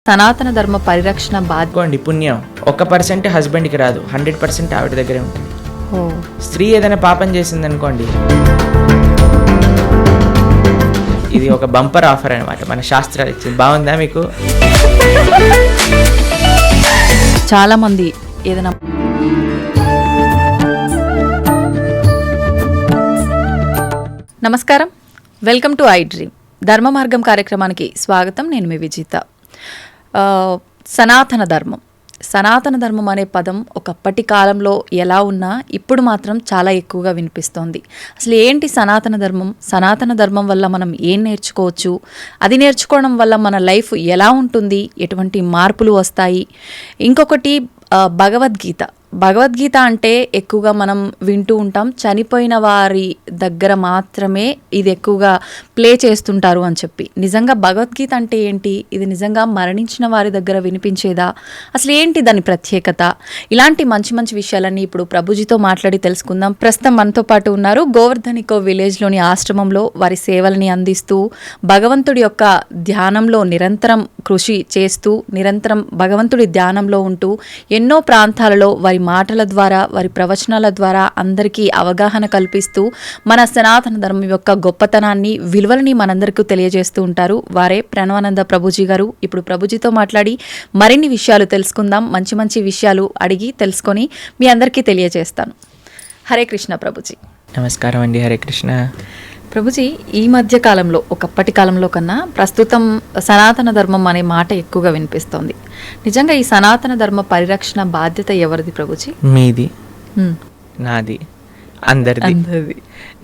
సనాతన ధర్మ పరిరక్షణ బాధ్యత పుణ్యం 1% హస్బెండ్కి రాదు, 100% ఆవిడ దగ్గరే ఉంటుంది. స్త్రీ ఏదైనా పాపం చేసింది అనుకోండి, ఇది ఒక బంపర్ ఆఫర్ అనమాట, మన శాస్త్రాలు ఇచ్చింది. బాగుందా మీకు? చాలా మంది ఏదైనా నమస్కారం, వెల్కమ్ టు ఐ డ్రీమ్ ధర్మ మార్గం కార్యక్రమానికి స్వాగతం. నేను మీ విజిత. సనాతన ధర్మం అనే పదం ఒకప్పటి కాలంలో ఎలా ఉన్నా ఇప్పుడు మాత్రం చాలా ఎక్కువగా వినిపిస్తోంది. అసలు ఏంటి సనాతన ధర్మం వల్ల మనం ఏం నేర్చుకోవచ్చు, అది నేర్చుకోవడం వల్ల మన లైఫ్ ఎలా ఉంటుంది, ఎటువంటి మార్పులు వస్తాయి. ఇంకొకటి భగవద్గీత అంటే ఎక్కువగా మనం వింటూ ఉంటాం, చనిపోయిన వారి దగ్గర మాత్రమే ఇది ఎక్కువగా ప్లే చేస్తుంటారు అని చెప్పి. నిజంగా భగవద్గీత అంటే ఏంటి? ఇది నిజంగా మరణించిన వారి దగ్గర వినిపించేదా? అసలు ఏంటి దాని ప్రత్యేకత? ఇలాంటి మంచి మంచి విషయాలన్నీ ఇప్పుడు ప్రభుజీతో మాట్లాడి తెలుసుకుందాం. ప్రస్తుతం మనతో పాటు ఉన్నారు. గోవర్ధనికో విలేజ్లోని ఆశ్రమంలో వారి సేవలని అందిస్తూ భగవంతుడి యొక్క ధ్యానంలో నిరంతరం కృషి చేస్తూ, నిరంతరం భగవంతుడి ధ్యానంలో ఉంటూ ఎన్నో ప్రాంతాలలో వారి మాటల ద్వారా, వారి ప్రవచనాల ద్వారా అందరికీ అవగాహన కల్పిస్తూ మన సనాతన ధర్మం యొక్క గొప్పతనాన్ని, విలువలని మనందరికీ తెలియజేస్తూ ఉంటారు. వారే ప్రణవానంద ప్రభుజీ గారు. ఇప్పుడు ప్రభుజీతో మాట్లాడి మరిన్ని విషయాలు తెలుసుకుందాం. మంచి మంచి విషయాలు అడిగి తెలుసుకొని మీ అందరికీ తెలియజేస్తాను. హరే కృష్ణ ప్రభుజీ. నమస్కారం అండి. హరే కృష్ణ ప్రభుజీ. ఈ మధ్య కాలంలో, ఒకప్పటి కాలంలో కన్నా ప్రస్తుతం సనాతన ధర్మం అనే మాట ఎక్కువగా వినిపిస్తోంది. నిజంగా ఈ సనాతన ధర్మ పరిరక్షణ బాధ్యత ఎవరిది ప్రభుజీ? మీది, నాది, అందరిది.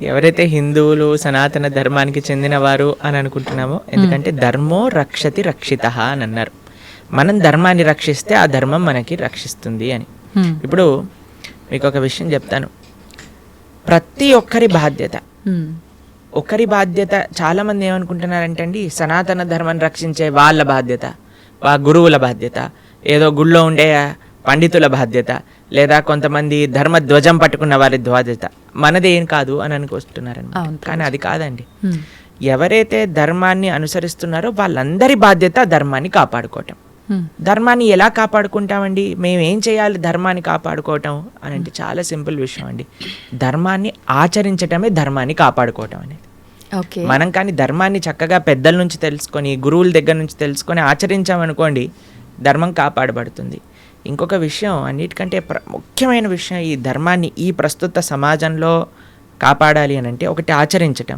ఎవరైతే హిందువులు సనాతన ధర్మానికి చెందినవారు అని అనుకుంటున్నామో, ఎందుకంటే ధర్మో రక్షతి రక్షిత అని అన్నారు. మనం ధర్మాన్ని రక్షిస్తే ఆ ధర్మం మనకి రక్షిస్తుంది అని. ఇప్పుడు మీకు ఒక విషయం చెప్తాను. ప్రతి ఒక్కరి బాధ్యత చాలామంది ఏమనుకుంటున్నారంటే అండి, సనాతన ధర్మాన్ని రక్షించే వాళ్ళ బాధ్యత, గురువుల బాధ్యత, ఏదో గుళ్ళో ఉండే పండితుల బాధ్యత, లేదా కొంతమంది ధర్మ ధ్వజం పట్టుకున్న వారి బాధ్యత, మనది ఏం కాదు అని అనుకుంటున్నారన్నమాట. కానీ అది కాదండి. ఎవరైతే ధర్మాన్ని అనుసరిస్తున్నారో వాళ్ళందరి బాధ్యత ధర్మాన్ని కాపాడుకోవటం. ధర్మాన్ని ఎలా కాపాడుకుంటామండి? మేము ఏం చేయాలి ధర్మాన్ని కాపాడుకోవటం అని అంటే చాలా సింపుల్ విషయం అండి. ధర్మాన్ని ఆచరించటమే ధర్మాన్ని కాపాడుకోవటం అనేది. మనం కానీ ధర్మాన్ని చక్కగా పెద్దల నుంచి తెలుసుకొని, గురువుల దగ్గర నుంచి తెలుసుకొని ఆచరించామనుకోండి, ధర్మం కాపాడబడుతుంది. ఇంకొక విషయం, అన్నిటికంటే ముఖ్యమైన విషయం, ఈ ధర్మాన్ని ఈ ప్రస్తుత సమాజంలో కాపాడాలి అని అంటే, ఒకటి ఆచరించటం,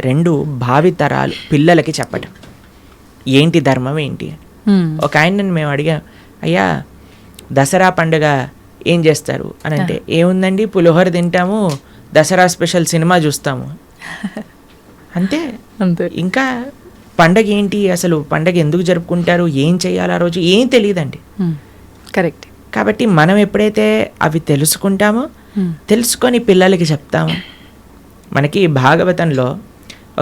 రెండు భావితరాలు పిల్లలకి చెప్పటం ఏంటి ధర్మం ఏంటి అని. ఒక ఆయనని మేము అడిగాం, అయ్యా దసరా పండుగ ఏం చేస్తారు అని అంటే, ఏముందండి పులిహోర తింటాము, దసరా స్పెషల్ సినిమా చూస్తాము, అంతే. ఇంకా పండగ ఏంటి, అసలు పండగ ఎందుకు జరుపుకుంటారు, ఏం చేయాలి ఆ రోజు, ఏం తెలియదండి. కరెక్ట్. కాబట్టి మనం ఎప్పుడైతే అవి తెలుసుకుంటామో, తెలుసుకొని పిల్లలకి చెప్తాము. మనకి భాగవతంలో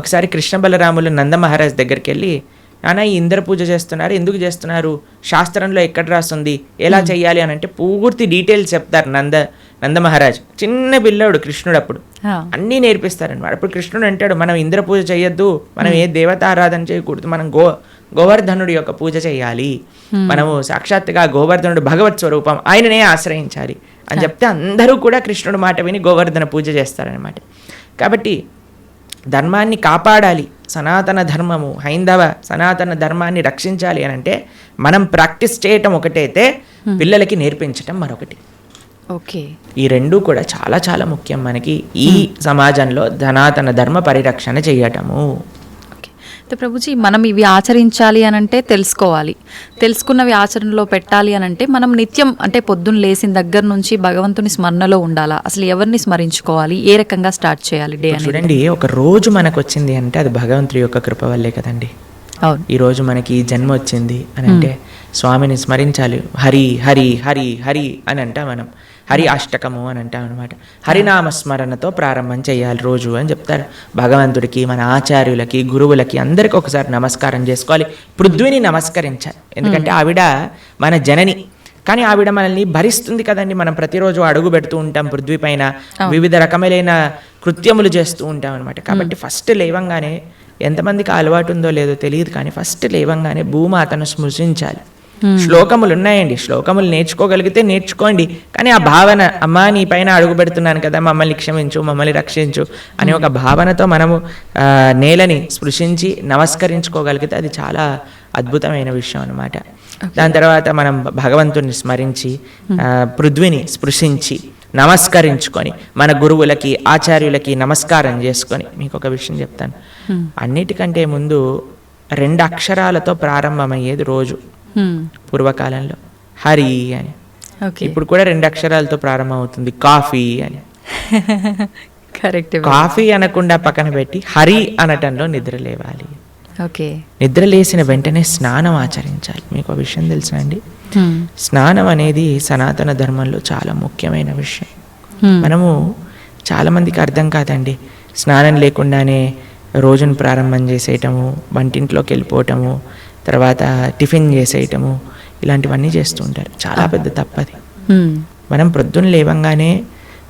ఒకసారి కృష్ణ బలరాములు నంద మహారాజ్ దగ్గరికి వెళ్ళి, నాన్న ఈ ఇంద్ర పూజ చేస్తున్నారు, ఎందుకు చేస్తున్నారు, శాస్త్రంలో ఎక్కడ రాస్తుంది, ఎలా చెయ్యాలి అని అంటే పూర్తి డీటెయిల్స్ చెప్తారు నంద మహారాజ్. చిన్న పిల్లాడు కృష్ణుడు, అప్పుడు అన్నీ నేర్పిస్తారనమాట. అప్పుడు కృష్ణుడు అంటాడు, మనం ఇంద్ర పూజ చేయొద్దు, మనం ఏ దేవతారాధన చేయకూడదు, మనం గోవర్ధనుడి యొక్క పూజ చేయాలి, మనము సాక్షాత్తుగా గోవర్ధనుడు భగవత్ స్వరూపం, ఆయననే ఆశ్రయించాలి అని చెప్తే అందరూ కూడా కృష్ణుడు మాట విని గోవర్ధన పూజ చేస్తారనమాట. కాబట్టి ధర్మాన్ని కాపాడాలి, సనాతన ధర్మము, హైందవ సనాతన ధర్మాన్ని రక్షించాలి అని అంటే మనం ప్రాక్టీస్ చేయటం ఒకటైతే, పిల్లలకి నేర్పించటం మరొకటి. ఓకే. ఈ రెండూ కూడా చాలా చాలా ముఖ్యం మనకి ఈ సమాజంలో సనాతన ధర్మ పరిరక్షణ చేయటము. ప్రభుజీ, మనం ఇవి ఆచరించాలి అని అంటే తెలుసుకోవాలి, తెలుసుకున్నవి ఆచరణలో పెట్టాలి అని అంటే మనం నిత్యం, అంటే పొద్దున్న లేచిన దగ్గర నుంచి భగవంతుని స్మరణలో ఉండాలా? అసలు ఎవరిని స్మరించుకోవాలి, ఏ రకంగా స్టార్ట్ చేయాలి డే అని? చూడండి, ఒక రోజు మనకు వచ్చింది అంటే అది భగవంతుడి యొక్క కృప వల్లే కదండి. అవును. ఈ రోజు మనకి ఈ జన్మ వచ్చింది అని అంటే స్వామిని స్మరించాలి. హరి హరి హరి హరి అని అంటాం మనం, హరి అష్టకము అని అంటాం అనమాట. హరినామస్మరణతో ప్రారంభం చేయాలి రోజు అని చెప్తారు. భగవంతుడికి, మన ఆచార్యులకి, గురువులకి అందరికీ ఒకసారి నమస్కారం చేసుకోవాలి. పృథ్వీని నమస్కరించాలి, ఎందుకంటే ఆవిడ మన జనని. కానీ ఆవిడ మనల్ని భరిస్తుంది కదండి. మనం ప్రతిరోజు అడుగు పెడుతూ ఉంటాం పృథ్వీ పైన, వివిధ రకములైన కృత్యములు చేస్తూ ఉంటాం అనమాట. కాబట్టి ఫస్ట్ లేవంగానే ఎంతమందికి అలవాటు ఉందో లేదో తెలియదు, కానీ ఫస్ట్ లేవంగానే భూమాతను స్మృశించాలి. శ్లోకములు ఉన్నాయండి, శ్లోకములు నేర్చుకోగలిగితే నేర్చుకోండి, కానీ ఆ భావన, అమ్మా నీ పైన అడుగు పెడుతున్నాను కదా, మమ్మల్ని క్షమించు, మమ్మల్ని రక్షించు అనే ఒక భావనతో మనము నేలని స్పృశించి నమస్కరించుకోగలిగితే అది చాలా అద్భుతమైన విషయం అన్నమాట. దాని తర్వాత మనం భగవంతుని స్మరించి పృథ్వీని స్పృశించి నమస్కరించుకొని మన గురువులకి ఆచార్యులకి నమస్కారం చేసుకొని, మీకు ఒక విషయం చెప్తాను, అన్నిటికంటే ముందు 2 అక్షరాలతో ప్రారంభమయ్యేది రోజు పూర్వకాలంలో, హరి అని. ఇప్పుడు కూడా 2 అక్షరాలతో ప్రారంభం అవుతుంది, కాఫీ అని. కరెక్ట్. కాఫీ అనకుండా పక్కన పెట్టి హరి అనటంలో నిద్ర లేవాలి. ఓకే. నిద్ర లేచిన వెంటనే స్నానం ఆచరించాలి. మీకు ఒక విషయం తెలుసా అండి, స్నానం అనేది సనాతన ధర్మంలో చాలా ముఖ్యమైన విషయం. మనము చాలామందికి అర్థం కాదండి, స్నానం లేకుండానే రోజును ప్రారంభం చేసేయటము, వంటింట్లోకి వెళ్ళిపోవటము, తర్వాత టిఫిన్ చేసేయటము, ఇలాంటివన్నీ చేస్తూ ఉంటారు. చాలా పెద్ద తప్పది. మనం ప్రొద్దున లేవంగానే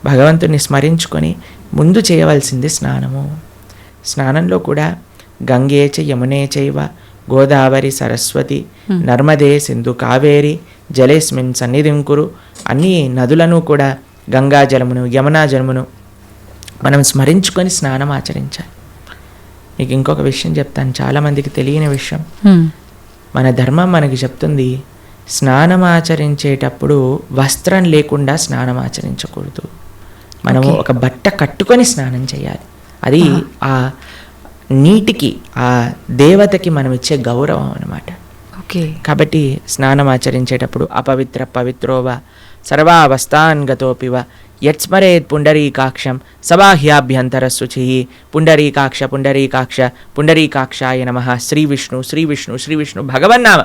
భగవంతుని స్మరించుకొని ముందు చేయవలసింది స్నానము. స్నానంలో కూడా గంగే చ యమునే చైవ గోదావరి సరస్వతి నర్మదే సింధు కావేరి జలేస్మిన్ సన్నిధిం కురు, అన్ని నదులను కూడా గంగా జలమును యమునా జలమును మనం స్మరించుకొని స్నానం ఆచరించాలి. మీకు ఇంకొక విషయం చెప్తాను, చాలామందికి తెలియని విషయం. మన ధర్మం మనకి చెప్తుంది, స్నానం ఆచరించేటప్పుడు వస్త్రం లేకుండా స్నానం ఆచరించకూడదు. మనము ఒక బట్ట కట్టుకొని స్నానం చేయాలి. అది ఆ నీటికి, ఆ దేవతకి మనం ఇచ్చే గౌరవం అన్నమాట. కాబట్టి స్నానం ఆచరించేటప్పుడు అపవిత్ర పవిత్రోవ సర్వావస్థాన్ గతోపివ యత్స్మరేత్ పుండరీకాక్షం సబాహ్యాభ్యంతర శుచి పుండరీకాక్ష పుండరీకాక్ష పుండరీకాక్షాయ నమః. శ్రీ విష్ణు శ్రీ విష్ణు శ్రీ విష్ణు భగవన్నామ.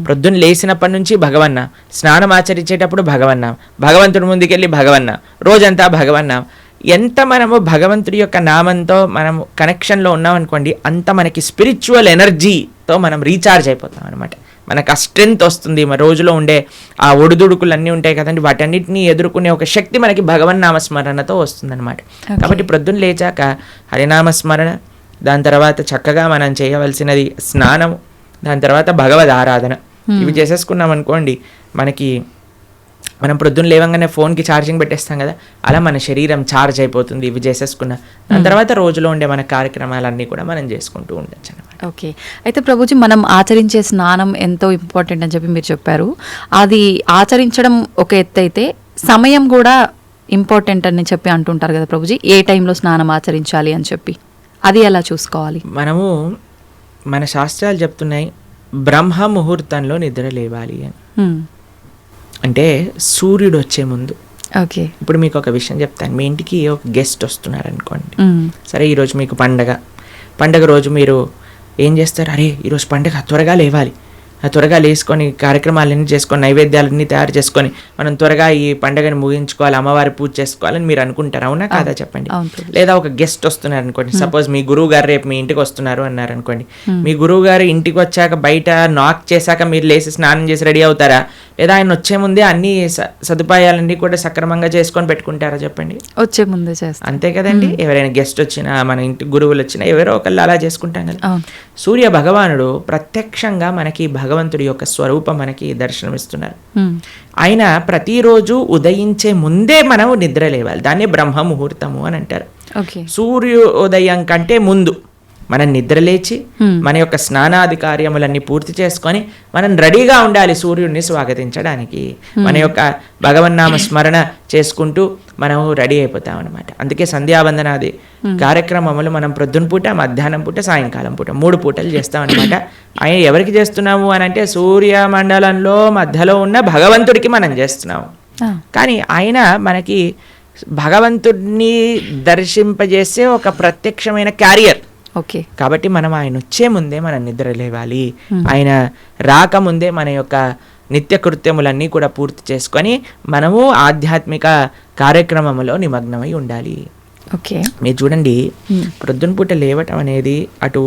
ప్రొద్దున లేచినప్పటి నుంచి భగవన్న, స్నానం ఆచరించేటప్పుడు భగవన్నా, భగవంతుడి ముందుకెళ్ళి భగవన్నా, రోజంతా భగవన్నా. ఎంత మనము భగవంతుడి యొక్క నామంతో మనము కనెక్షన్లో ఉన్నామనుకోండి, అంత మనకి స్పిరిచువల్ ఎనర్జీతో మనం రీఛార్జ్ అయిపోతాం అనమాట. మనకు ఆ స్ట్రెంగ్త్ వస్తుంది. మన రోజులో ఉండే ఆ ఒడిదుడుకులు అన్నీ ఉంటాయి కదండి, వాటన్నిటిని ఎదుర్కొనే ఒక శక్తి మనకి భగవన్నామస్మరణతో వస్తుందన్నమాట. కాబట్టి ప్రొద్దున లేచాక హరినామస్మరణ, దాని తర్వాత చక్కగా మనం చేయవలసినది స్నానము, దాని తర్వాత భగవద్ ఆరాధన. ఇవి చేసేసుకున్నాం అనుకోండి, మనం ప్రొద్దున లేవంగానే ఫోన్కి ఛార్జింగ్ పెట్టేస్తాం కదా, అలా మన శరీరం ఛార్జ్ అయిపోతుంది ఇవి చేసేసుకున్నా. దాని తర్వాత రోజులో ఉండే మన కార్యక్రమాలన్నీ కూడా మనం చేసుకుంటూ ఉండొచ్చు అనమాట. ఓకే. అయితే ప్రభుజీ, మనం ఆచరించే స్నానం ఎంతో ఇంపార్టెంట్ అని చెప్పి మీరు చెప్పారు. అది ఆచరించడం ఒక ఎత్తు అయితే సమయం కూడా ఇంపార్టెంట్ అని చెప్పి అంటుంటారు కదా ప్రభుజీ, ఏ టైంలో స్నానం ఆచరించాలి అని చెప్పి, అది ఎలా చూసుకోవాలి? మనము మన శాస్త్రాలు చెప్తున్నాయి, బ్రహ్మ ముహూర్తంలో నిద్ర లేవాలి అని. అంటే సూర్యుడు వచ్చే ముందు. ఓకే. ఇప్పుడు మీకు ఒక విషయం చెప్తాను, మీ ఇంటికి ఒక గెస్ట్ వస్తున్నారు అనుకోండి, సరే ఈరోజు మీకు పండగ రోజు మీరు ఏం చేస్తారు, అరే ఈరోజు పండగ త్వరగా లేవాలి, త్వరగా లేసుకొని కార్యక్రమాలన్నీ చేసుకొని నైవేద్యాలన్నీ తయారు చేసుకొని మనం త్వరగా ఈ పండుగను ముగించుకోవాలి, అమ్మవారి పూజ చేసుకోవాలని మీరు అనుకుంటారు, అవునా కాదా చెప్పండి. లేదా ఒక గెస్ట్ వస్తున్నారు అనుకోండి, సపోజ్ మీ గురువు గారు రేపు మీ ఇంటికి వస్తున్నారు అన్నారు అనుకోండి, మీ గురువు గారు ఇంటికి వచ్చాక బయట నాక్ చేశాక మీరు లేచి స్నానం చేసి రెడీ అవుతారా, లేదా ఆయన వచ్చే ముందే అన్ని సదుపాయాలన్నీ కూడా సక్రమంగా చేసుకొని పెట్టుకుంటారా చెప్పండి? వచ్చే ముందే చేస్తారు, అంతే కదండి. ఎవరైనా గెస్ట్ వచ్చినా, మన ఇంటి గురువులు వచ్చినా ఎవరో ఒకళ్ళు అలా చేసుకుంటాం కదా. సూర్య భగవానుడు ప్రత్యక్షంగా మనకి భగవంతుడి యొక్క స్వరూపం మనకి దర్శనమిస్తున్నారు. ఆయన ప్రతిరోజు ఉదయించే ముందే మనం నిద్ర లేవాలి, దాన్ని బ్రహ్మ ముహూర్తము అని అంటారు. సూర్యోదయం కంటే ముందు మనం నిద్రలేచి మన యొక్క స్నానాది కార్యములన్నీ పూర్తి చేసుకొని మనం రెడీగా ఉండాలి సూర్యుడిని స్వాగతించడానికి. మన యొక్క భగవన్నామ స్మరణ చేసుకుంటూ మనం రెడీ అయిపోతాం అనమాట. అందుకే సంధ్యావందనాది కార్యక్రమములు మనం ప్రొద్దున పూట, మధ్యాహ్నం పూట, సాయంకాలం పూట 3 పూటలు చేస్తాం అనమాట. ఆయన ఎవరికి చేస్తున్నాము అని అంటే సూర్యమండలంలో మధ్యలో ఉన్న భగవంతుడికి మనం చేస్తున్నాము. కానీ ఆయన మనకి భగవంతుడిని దర్శింపజేసే ఒక ప్రత్యక్షమైన క్యారియర్. ఓకే. కాబట్టి మనం ఆయన వచ్చే ముందే మనం నిద్ర లేవాలి, ఆయన రాకముందే మన యొక్క నిత్య కృత్యములన్నీ కూడా పూర్తి చేసుకొని మనము ఆధ్యాత్మిక కార్యక్రమంలో నిమగ్నమై ఉండాలి. ఓకే. మీరు చూడండి, ప్రొద్దున పూట లేవటం అనేది అటు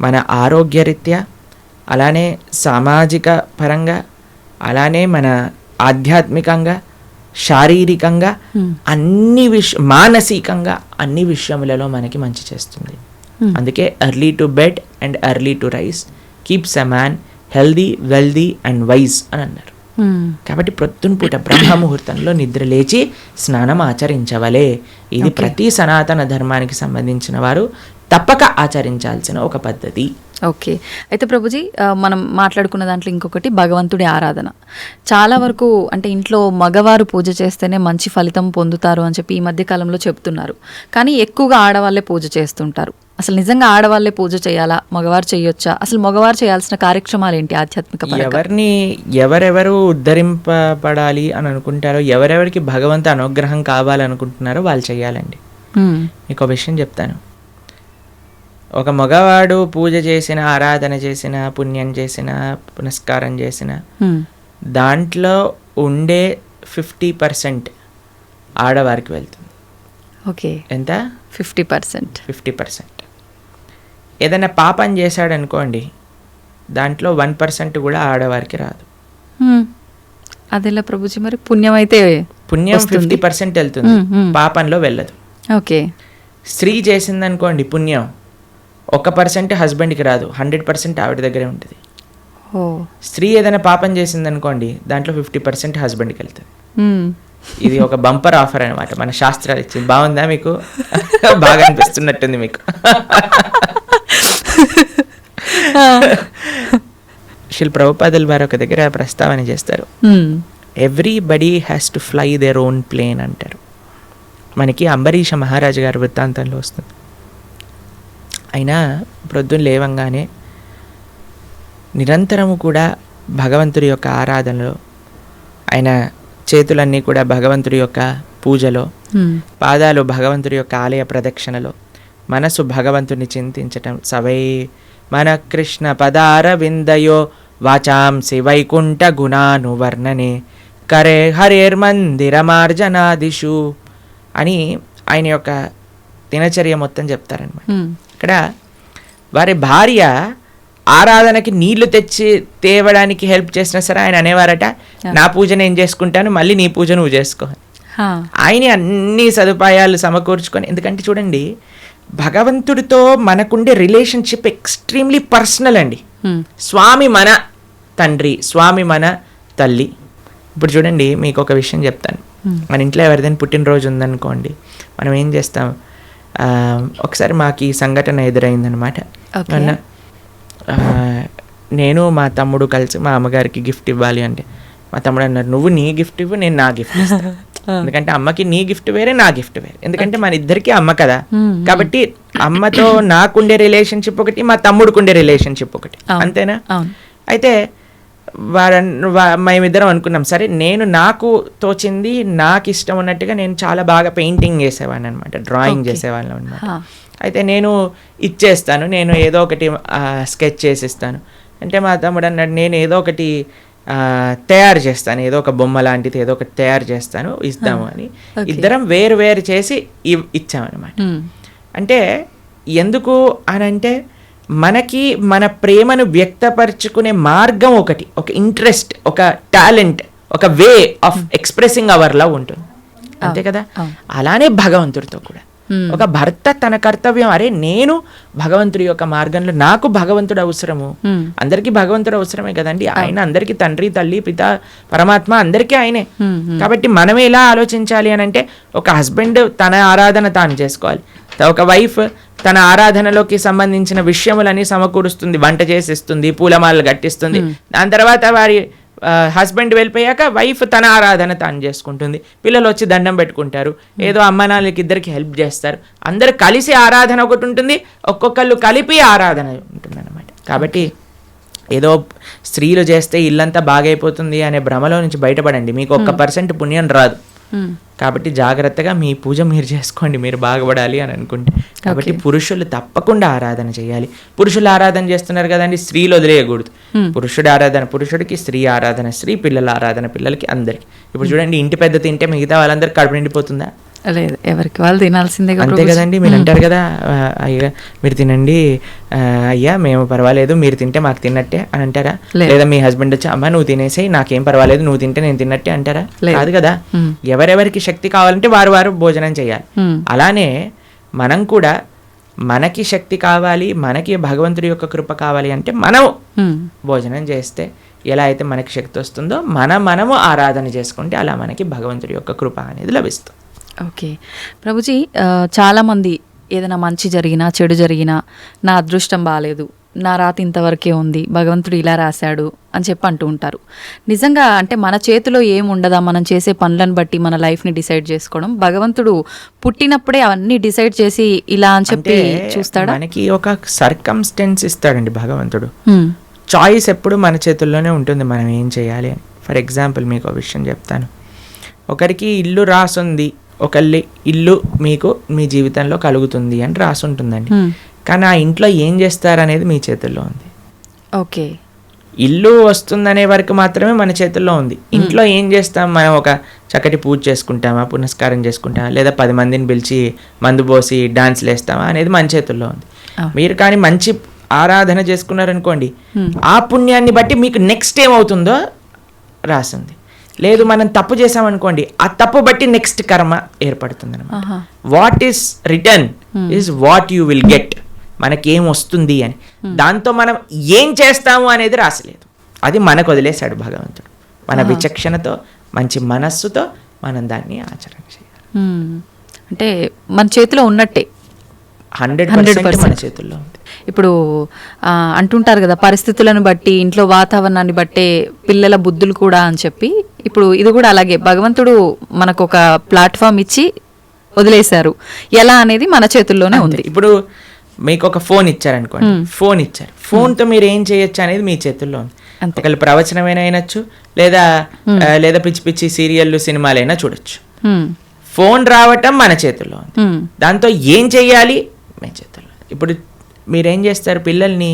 మన ఆరోగ్యరీత్యా, అలానే సామాజిక పరంగా, అలానే మన ఆధ్యాత్మికంగా, శారీరకంగా, అన్ని మానసికంగా అన్ని విషయములలో మనకి మంచి చేస్తుంది. అందుకే early to bed and early to rice keeps a man healthy wealthy and wise అని అన్నారు. కాబట్టి ప్రొద్దున పూట బ్రహ్మ ముహూర్తంలో నిద్ర లేచి స్నానం ఆచరించవలే. ఇది ప్రతి సనాతన ధర్మానికి సంబంధించిన వారు తప్పక ఆచరించాల్సిన ఒక పద్ధతి. ఓకే. అయితే ప్రభుజీ, మనం మాట్లాడుకున్న దాంట్లో ఇంకొకటి భగవంతుడి ఆరాధన. చాలా వరకు అంటే ఇంట్లో మగవారు పూజ చేస్తేనే మంచి ఫలితం పొందుతారు అని చెప్పి ఈ మధ్య కాలంలో చెప్తున్నారు. కానీ ఎక్కువగా ఆడవాళ్ళే పూజ చేస్తుంటారు. అసలు నిజంగా ఆడవాళ్ళే పూజ చేయాలా, మగవారు చేయొచ్చా? అసలు మగవారు చేయాల్సిన కార్యక్రమాలు ఏంటి ఆధ్యాత్మిక పరంగా? ఎవరిని ఎవరెవరు ఉద్ధరింపబడాలి అని అనుకుంటారో, ఎవరెవరికి భగవంతు అనుగ్రహం కావాలనుకుంటున్నారో వాళ్ళు చేయాలండి. మీకు విషయం చెప్తాను. ఒక మగవాడు పూజ చేసిన, ఆరాధన చేసిన, పుణ్యం చేసిన, పునస్కారం చేసిన దాంట్లో ఉండే 50% ఆడవారికి వెళ్తుంది. ఓకే. ఎంత? 50%. 50%. ఏదైనా పాపం చేశాడు అనుకోండి, దాంట్లో 1% కూడా ఆడవారికి రాదు. అదెలా ప్రభుజీ? మరి పుణ్యం అయితే పుణ్యం 50% వెళ్తుంది, పాపంలో వెళ్ళదు. ఓకే. స్త్రీ చేసిందనుకోండి పుణ్యం, 1% హస్బెండ్కి రాదు, 100% ఆవిడ దగ్గరే ఉంటుంది. స్త్రీ ఏదైనా పాపం చేసిందనుకోండి, దాంట్లో 50% హస్బెండ్కి వెళ్తుంది. ఇది ఒక బంపర్ ఆఫర్ అనమాట, మన శాస్త్రాలు ఇచ్చింది. బాగుందా మీకు? బాగా అనిపిస్తున్నట్టుంది మీకు. శ్రీ ప్రభుపాదుల వారు ఒక దగ్గర ప్రస్తావన చేస్తారు, everybody has to fly their own plane అంటారు. మనకి అంబరీష మహారాజు గారి వృత్తాంతంలో వస్తుంది. అయినా ప్రొద్దున లేవంగానే నిరంతరము కూడా భగవంతుడి యొక్క ఆరాధనలో, ఆయన చేతులన్నీ కూడా భగవంతుడి యొక్క పూజలో, పాదాలు భగవంతుడి యొక్క ఆలయ ప్రదక్షిణలో, మనసు భగవంతుని చింతించటం. సవై మన కృష్ణ పదార విందయో వాచాంసి వైకుంఠ గుణానువర్ణనే కరే హరేర్మందిరమార్జనాదిషు అని ఆయన యొక్క దినచర్య మొత్తం చెప్తారనమాట. ఇక్కడ వారి భార్య ఆరాధనకి నీళ్లు తెచ్చి తేవడానికి హెల్ప్ చేసినా సరే ఆయన అనేవారట, నా పూజ నేను చేసుకుంటాను, మళ్ళీ నీ పూజ నువ్వు చేసుకో. ఆయన అన్ని సదుపాయాలు సమకూర్చుకొని, ఎందుకంటే చూడండి భగవంతుడితో మనకుండే రిలేషన్షిప్ ఎక్స్ట్రీమ్లీ పర్సనల్ అండి. స్వామి మన తండ్రి, స్వామి మన తల్లి. ఇప్పుడు చూడండి మీకు ఒక విషయం చెప్తాను. మన ఇంట్లో ఎవరిదైనా పుట్టినరోజు ఉందనుకోండి, మనం ఏం చేస్తాం, ఒకసారి మాకు ఈ సంఘటన ఎదురైందనమాట. నేను మా తమ్ముడు కలిసి మా అమ్మగారికి గిఫ్ట్ ఇవ్వాలి అంటే, మా తమ్ముడు అన్నారు, నువ్వు నీ గిఫ్ట్ ఇవ్వు, నేను నా గిఫ్ట్ ఇస్తాను. ఎందుకంటే అమ్మకి నీ గిఫ్ట్ వేరే, నా గిఫ్ట్ వేరే. ఎందుకంటే మన ఇద్దరికి అమ్మ కదా, కాబట్టి అమ్మతో నాకుండే రిలేషన్షిప్ ఒకటి, మా తమ్ముడుకుండే రిలేషన్షిప్ ఒకటి, అంతేనా? అయితే మేమిద్దరం అనుకున్నాం, సరే నేను నాకు తోచింది, నాకు ఇష్టం ఉన్నట్టుగా నేను చాలా బాగా పెయింటింగ్ చేసేవాడిని అనమాట, డ్రాయింగ్ చేసేవాళ్ళం అనమాట. అయితే నేను ఇచ్చేస్తాను, నేను ఏదో ఒకటి స్కెచ్ చేసిస్తాను అంటే, మా తమ్ముడు అన్నాడు, నేను ఏదో ఒకటి తయారు చేస్తాను, ఏదో ఒక బొమ్మ లాంటిది ఏదో ఒకటి తయారు చేస్తాను, ఇస్తాము అని ఇద్దరం వేరు వేరు చేసి ఇచ్చామన్నమాట. అంటే ఎందుకు అని అంటే, మనకి మన ప్రేమను వ్యక్తపరచుకునే మార్గం ఒకటి, ఒక ఇంట్రెస్ట్, ఒక టాలెంట్, ఒక way of expressing hour love ఉంటుంది, అంతే కదా? అలానే భగవంతుడితో కూడా ఒక భర్త తన కర్తవ్యం, అరే నేను భగవంతుడి యొక్క మార్గంలో, నాకు భగవంతుడు అవసరము, అందరికీ భగవంతుడు అవసరమే కదండి. ఆయన అందరికీ తండ్రి, తల్లి, పిత, పరమాత్మ అందరికీ ఆయనే. కాబట్టి మనం ఎలా ఆలోచించాలి అని అంటే, ఒక హస్బెండ్ తన ఆరాధన తాను చేసుకోవాలి, ఒక వైఫ్ తన ఆరాధనలోకి సంబంధించిన విషయములని సమకూరుస్తుంది, వంట చేసిస్తుంది, పూలమాలలు కట్టిస్తుంది. దాని తర్వాత వారి హస్బెండ్ వెళ్ళిపోయాక వైఫ్ తన ఆరాధన తాను చేసుకుంటుంది, పిల్లలు వచ్చి దండం పెట్టుకుంటారు, ఏదో అమ్మ నాన్నలకి ఇద్దరికి హెల్ప్ చేస్తారు, అందరు కలిసి ఆరాధన ఒకటి ఉంటుంది, ఒక్కొక్కళ్ళు కలిపి ఆరాధన ఉంటుంది అన్నమాట. కాబట్టి ఏదో స్త్రీలు చేస్తే ఇల్లంతా బాగైపోతుంది అనే భ్రమలో నుంచి బయటపడండి, మీకు 1% పుణ్యం రాదు. కాబట్టి జాగ్రత్తగా మీ పూజ మీరు చేసుకోండి, మీరు బాగుపడాలి అని అనుకుంటే. కాబట్టి పురుషులు తప్పకుండా ఆరాధన చేయాలి. పురుషులు ఆరాధన చేస్తున్నారు కదండి, స్త్రీలు వదిలేయకూడదు. పురుషుడి ఆరాధన పురుషుడికి, స్త్రీ ఆరాధన స్త్రీ, పిల్లల ఆరాధన పిల్లలకి, అందరికి. ఇప్పుడు చూడండి, ఇంటి పెద్ద తింటే మిగతా వాళ్ళందరికీ కడుపు నిండిపోతుందా? లేదు, ఎవరికి వాళ్ళు తినాల్సిందే, అంతే కదండి. మీరు అంటారు కదా, అయ్యా మీరు తినండి, అయ్యా మేము పర్వాలేదు, మీరు తింటే మాకు తిన్నట్టే అని అంటారా? లేదా మీ హస్బెండ్ వచ్చి, అమ్మ నువ్వు తినేసేయి, నాకేం పర్వాలేదు, నువ్వు తింటే నేను తిన్నట్టే అంటారా? కాదు కదా. ఎవరెవరికి శక్తి కావాలంటే వారు వారు భోజనం చేయాలి. అలానే మనం కూడా మనకి శక్తి కావాలి, మనకి భగవంతుడి యొక్క కృప కావాలి అంటే మనం భోజనం చేస్తే ఎలా అయితే మనకి శక్తి వస్తుందో మనము ఆరాధన చేసుకుంటే అలా మనకి భగవంతుడి యొక్క కృప అనేది లభిస్తుంది. ఓకే ప్రభుజీ, చాలామంది ఏదైనా మంచి జరిగినా చెడు జరిగినా నా అదృష్టం బాగాలేదు, నా రాత ఇంతవరకే ఉంది, భగవంతుడు ఇలా రాశాడు అని చెప్పి అంటూ ఉంటారు. నిజంగా అంటే మన చేతిలో ఏముండదా మనం చేసే పనులను బట్టి మన లైఫ్ని డిసైడ్ చేసుకోవడం? భగవంతుడు పుట్టినప్పుడే అవన్నీ డిసైడ్ చేసి ఇలా అని చెప్పి చూస్తాడా? మనకి ఒక సర్కమ్స్టెన్స్ ఇస్తాడండి భగవంతుడు. చాయిస్ ఎప్పుడు మన చేతుల్లోనే ఉంటుంది, మనం ఏం చేయాలి అని. ఫర్ ఎగ్జాంపుల్ మీకు ఒక విషయం చెప్తాను. ఒకరికి ఇల్లు రాసుంది, ఒకళ్ళి ఇల్లు మీకు మీ జీవితంలో కలుగుతుంది అని రాసి ఉంటుందండి. కానీ ఆ ఇంట్లో ఏం చేస్తారనేది మీ చేతుల్లో ఉంది. ఓకే, ఇల్లు వస్తుందనే వరకు మాత్రమే మన చేతుల్లో ఉంది. ఇంట్లో ఏం చేస్తాం, మనం ఒక చక్కటి పూజ చేసుకుంటామా, పునస్కారం చేసుకుంటామా, లేదా 10 మందిని పిలిచి మందు పోసి డాన్స్లు వేస్తామా అనేది మన చేతుల్లో ఉంది. మీరు కానీ మంచి ఆరాధన చేసుకున్నారనుకోండి, ఆ పుణ్యాన్ని బట్టి మీకు నెక్స్ట్ ఏమవుతుందో రాసింది. లేదు మనం తప్పు చేసామనుకోండి, ఆ తప్పు బట్టి నెక్స్ట్ కర్మ ఏర్పడుతుంది అనమాట. What is return is what you will get. మనకేం వస్తుంది అని, దాంతో మనం ఏం చేస్తాము అనేది రాసలేదు, అది మనకు వదిలేశాడు భగవంతుడు. మన విచక్షణతో మంచి మనస్సుతో మనం దాన్ని ఆచరణ చేయాలి. అంటే మన చేతిలో ఉన్నట్టే 100% మన చేతుల్లో ఉంది. ఇప్పుడు అంటుంటారు కదా, పరిస్థితులను బట్టి ఇంట్లో వాతావరణాన్ని బట్టే పిల్లల బుద్ధులు కూడా అని చెప్పి. ఇప్పుడు ఇది కూడా అలాగే భగవంతుడు మనకు ఒక ప్లాట్ఫామ్ ఇచ్చి వదిలేశారు, ఎలా అనేది మన చేతుల్లోనే ఉంది. ఇప్పుడు మీకు ఒక ఫోన్ ఇచ్చారనుకోండి, ఫోన్ ఇచ్చారు, ఫోన్తో మీరు ఏం చేయొచ్చు అనేది మీ చేతుల్లో ఉంది. ఒకళ్ళు ప్రవచనమైనా అయినచ్చు, లేదా పిచ్చి పిచ్చి సీరియళ్ళు సినిమాలైనా చూడొచ్చు. ఫోన్ రావటం మన చేతుల్లో ఉంది, దాంతో ఏం చెయ్యాలి మీ చేతుల్లో. ఇప్పుడు మీరేం చేస్తారు, పిల్లల్ని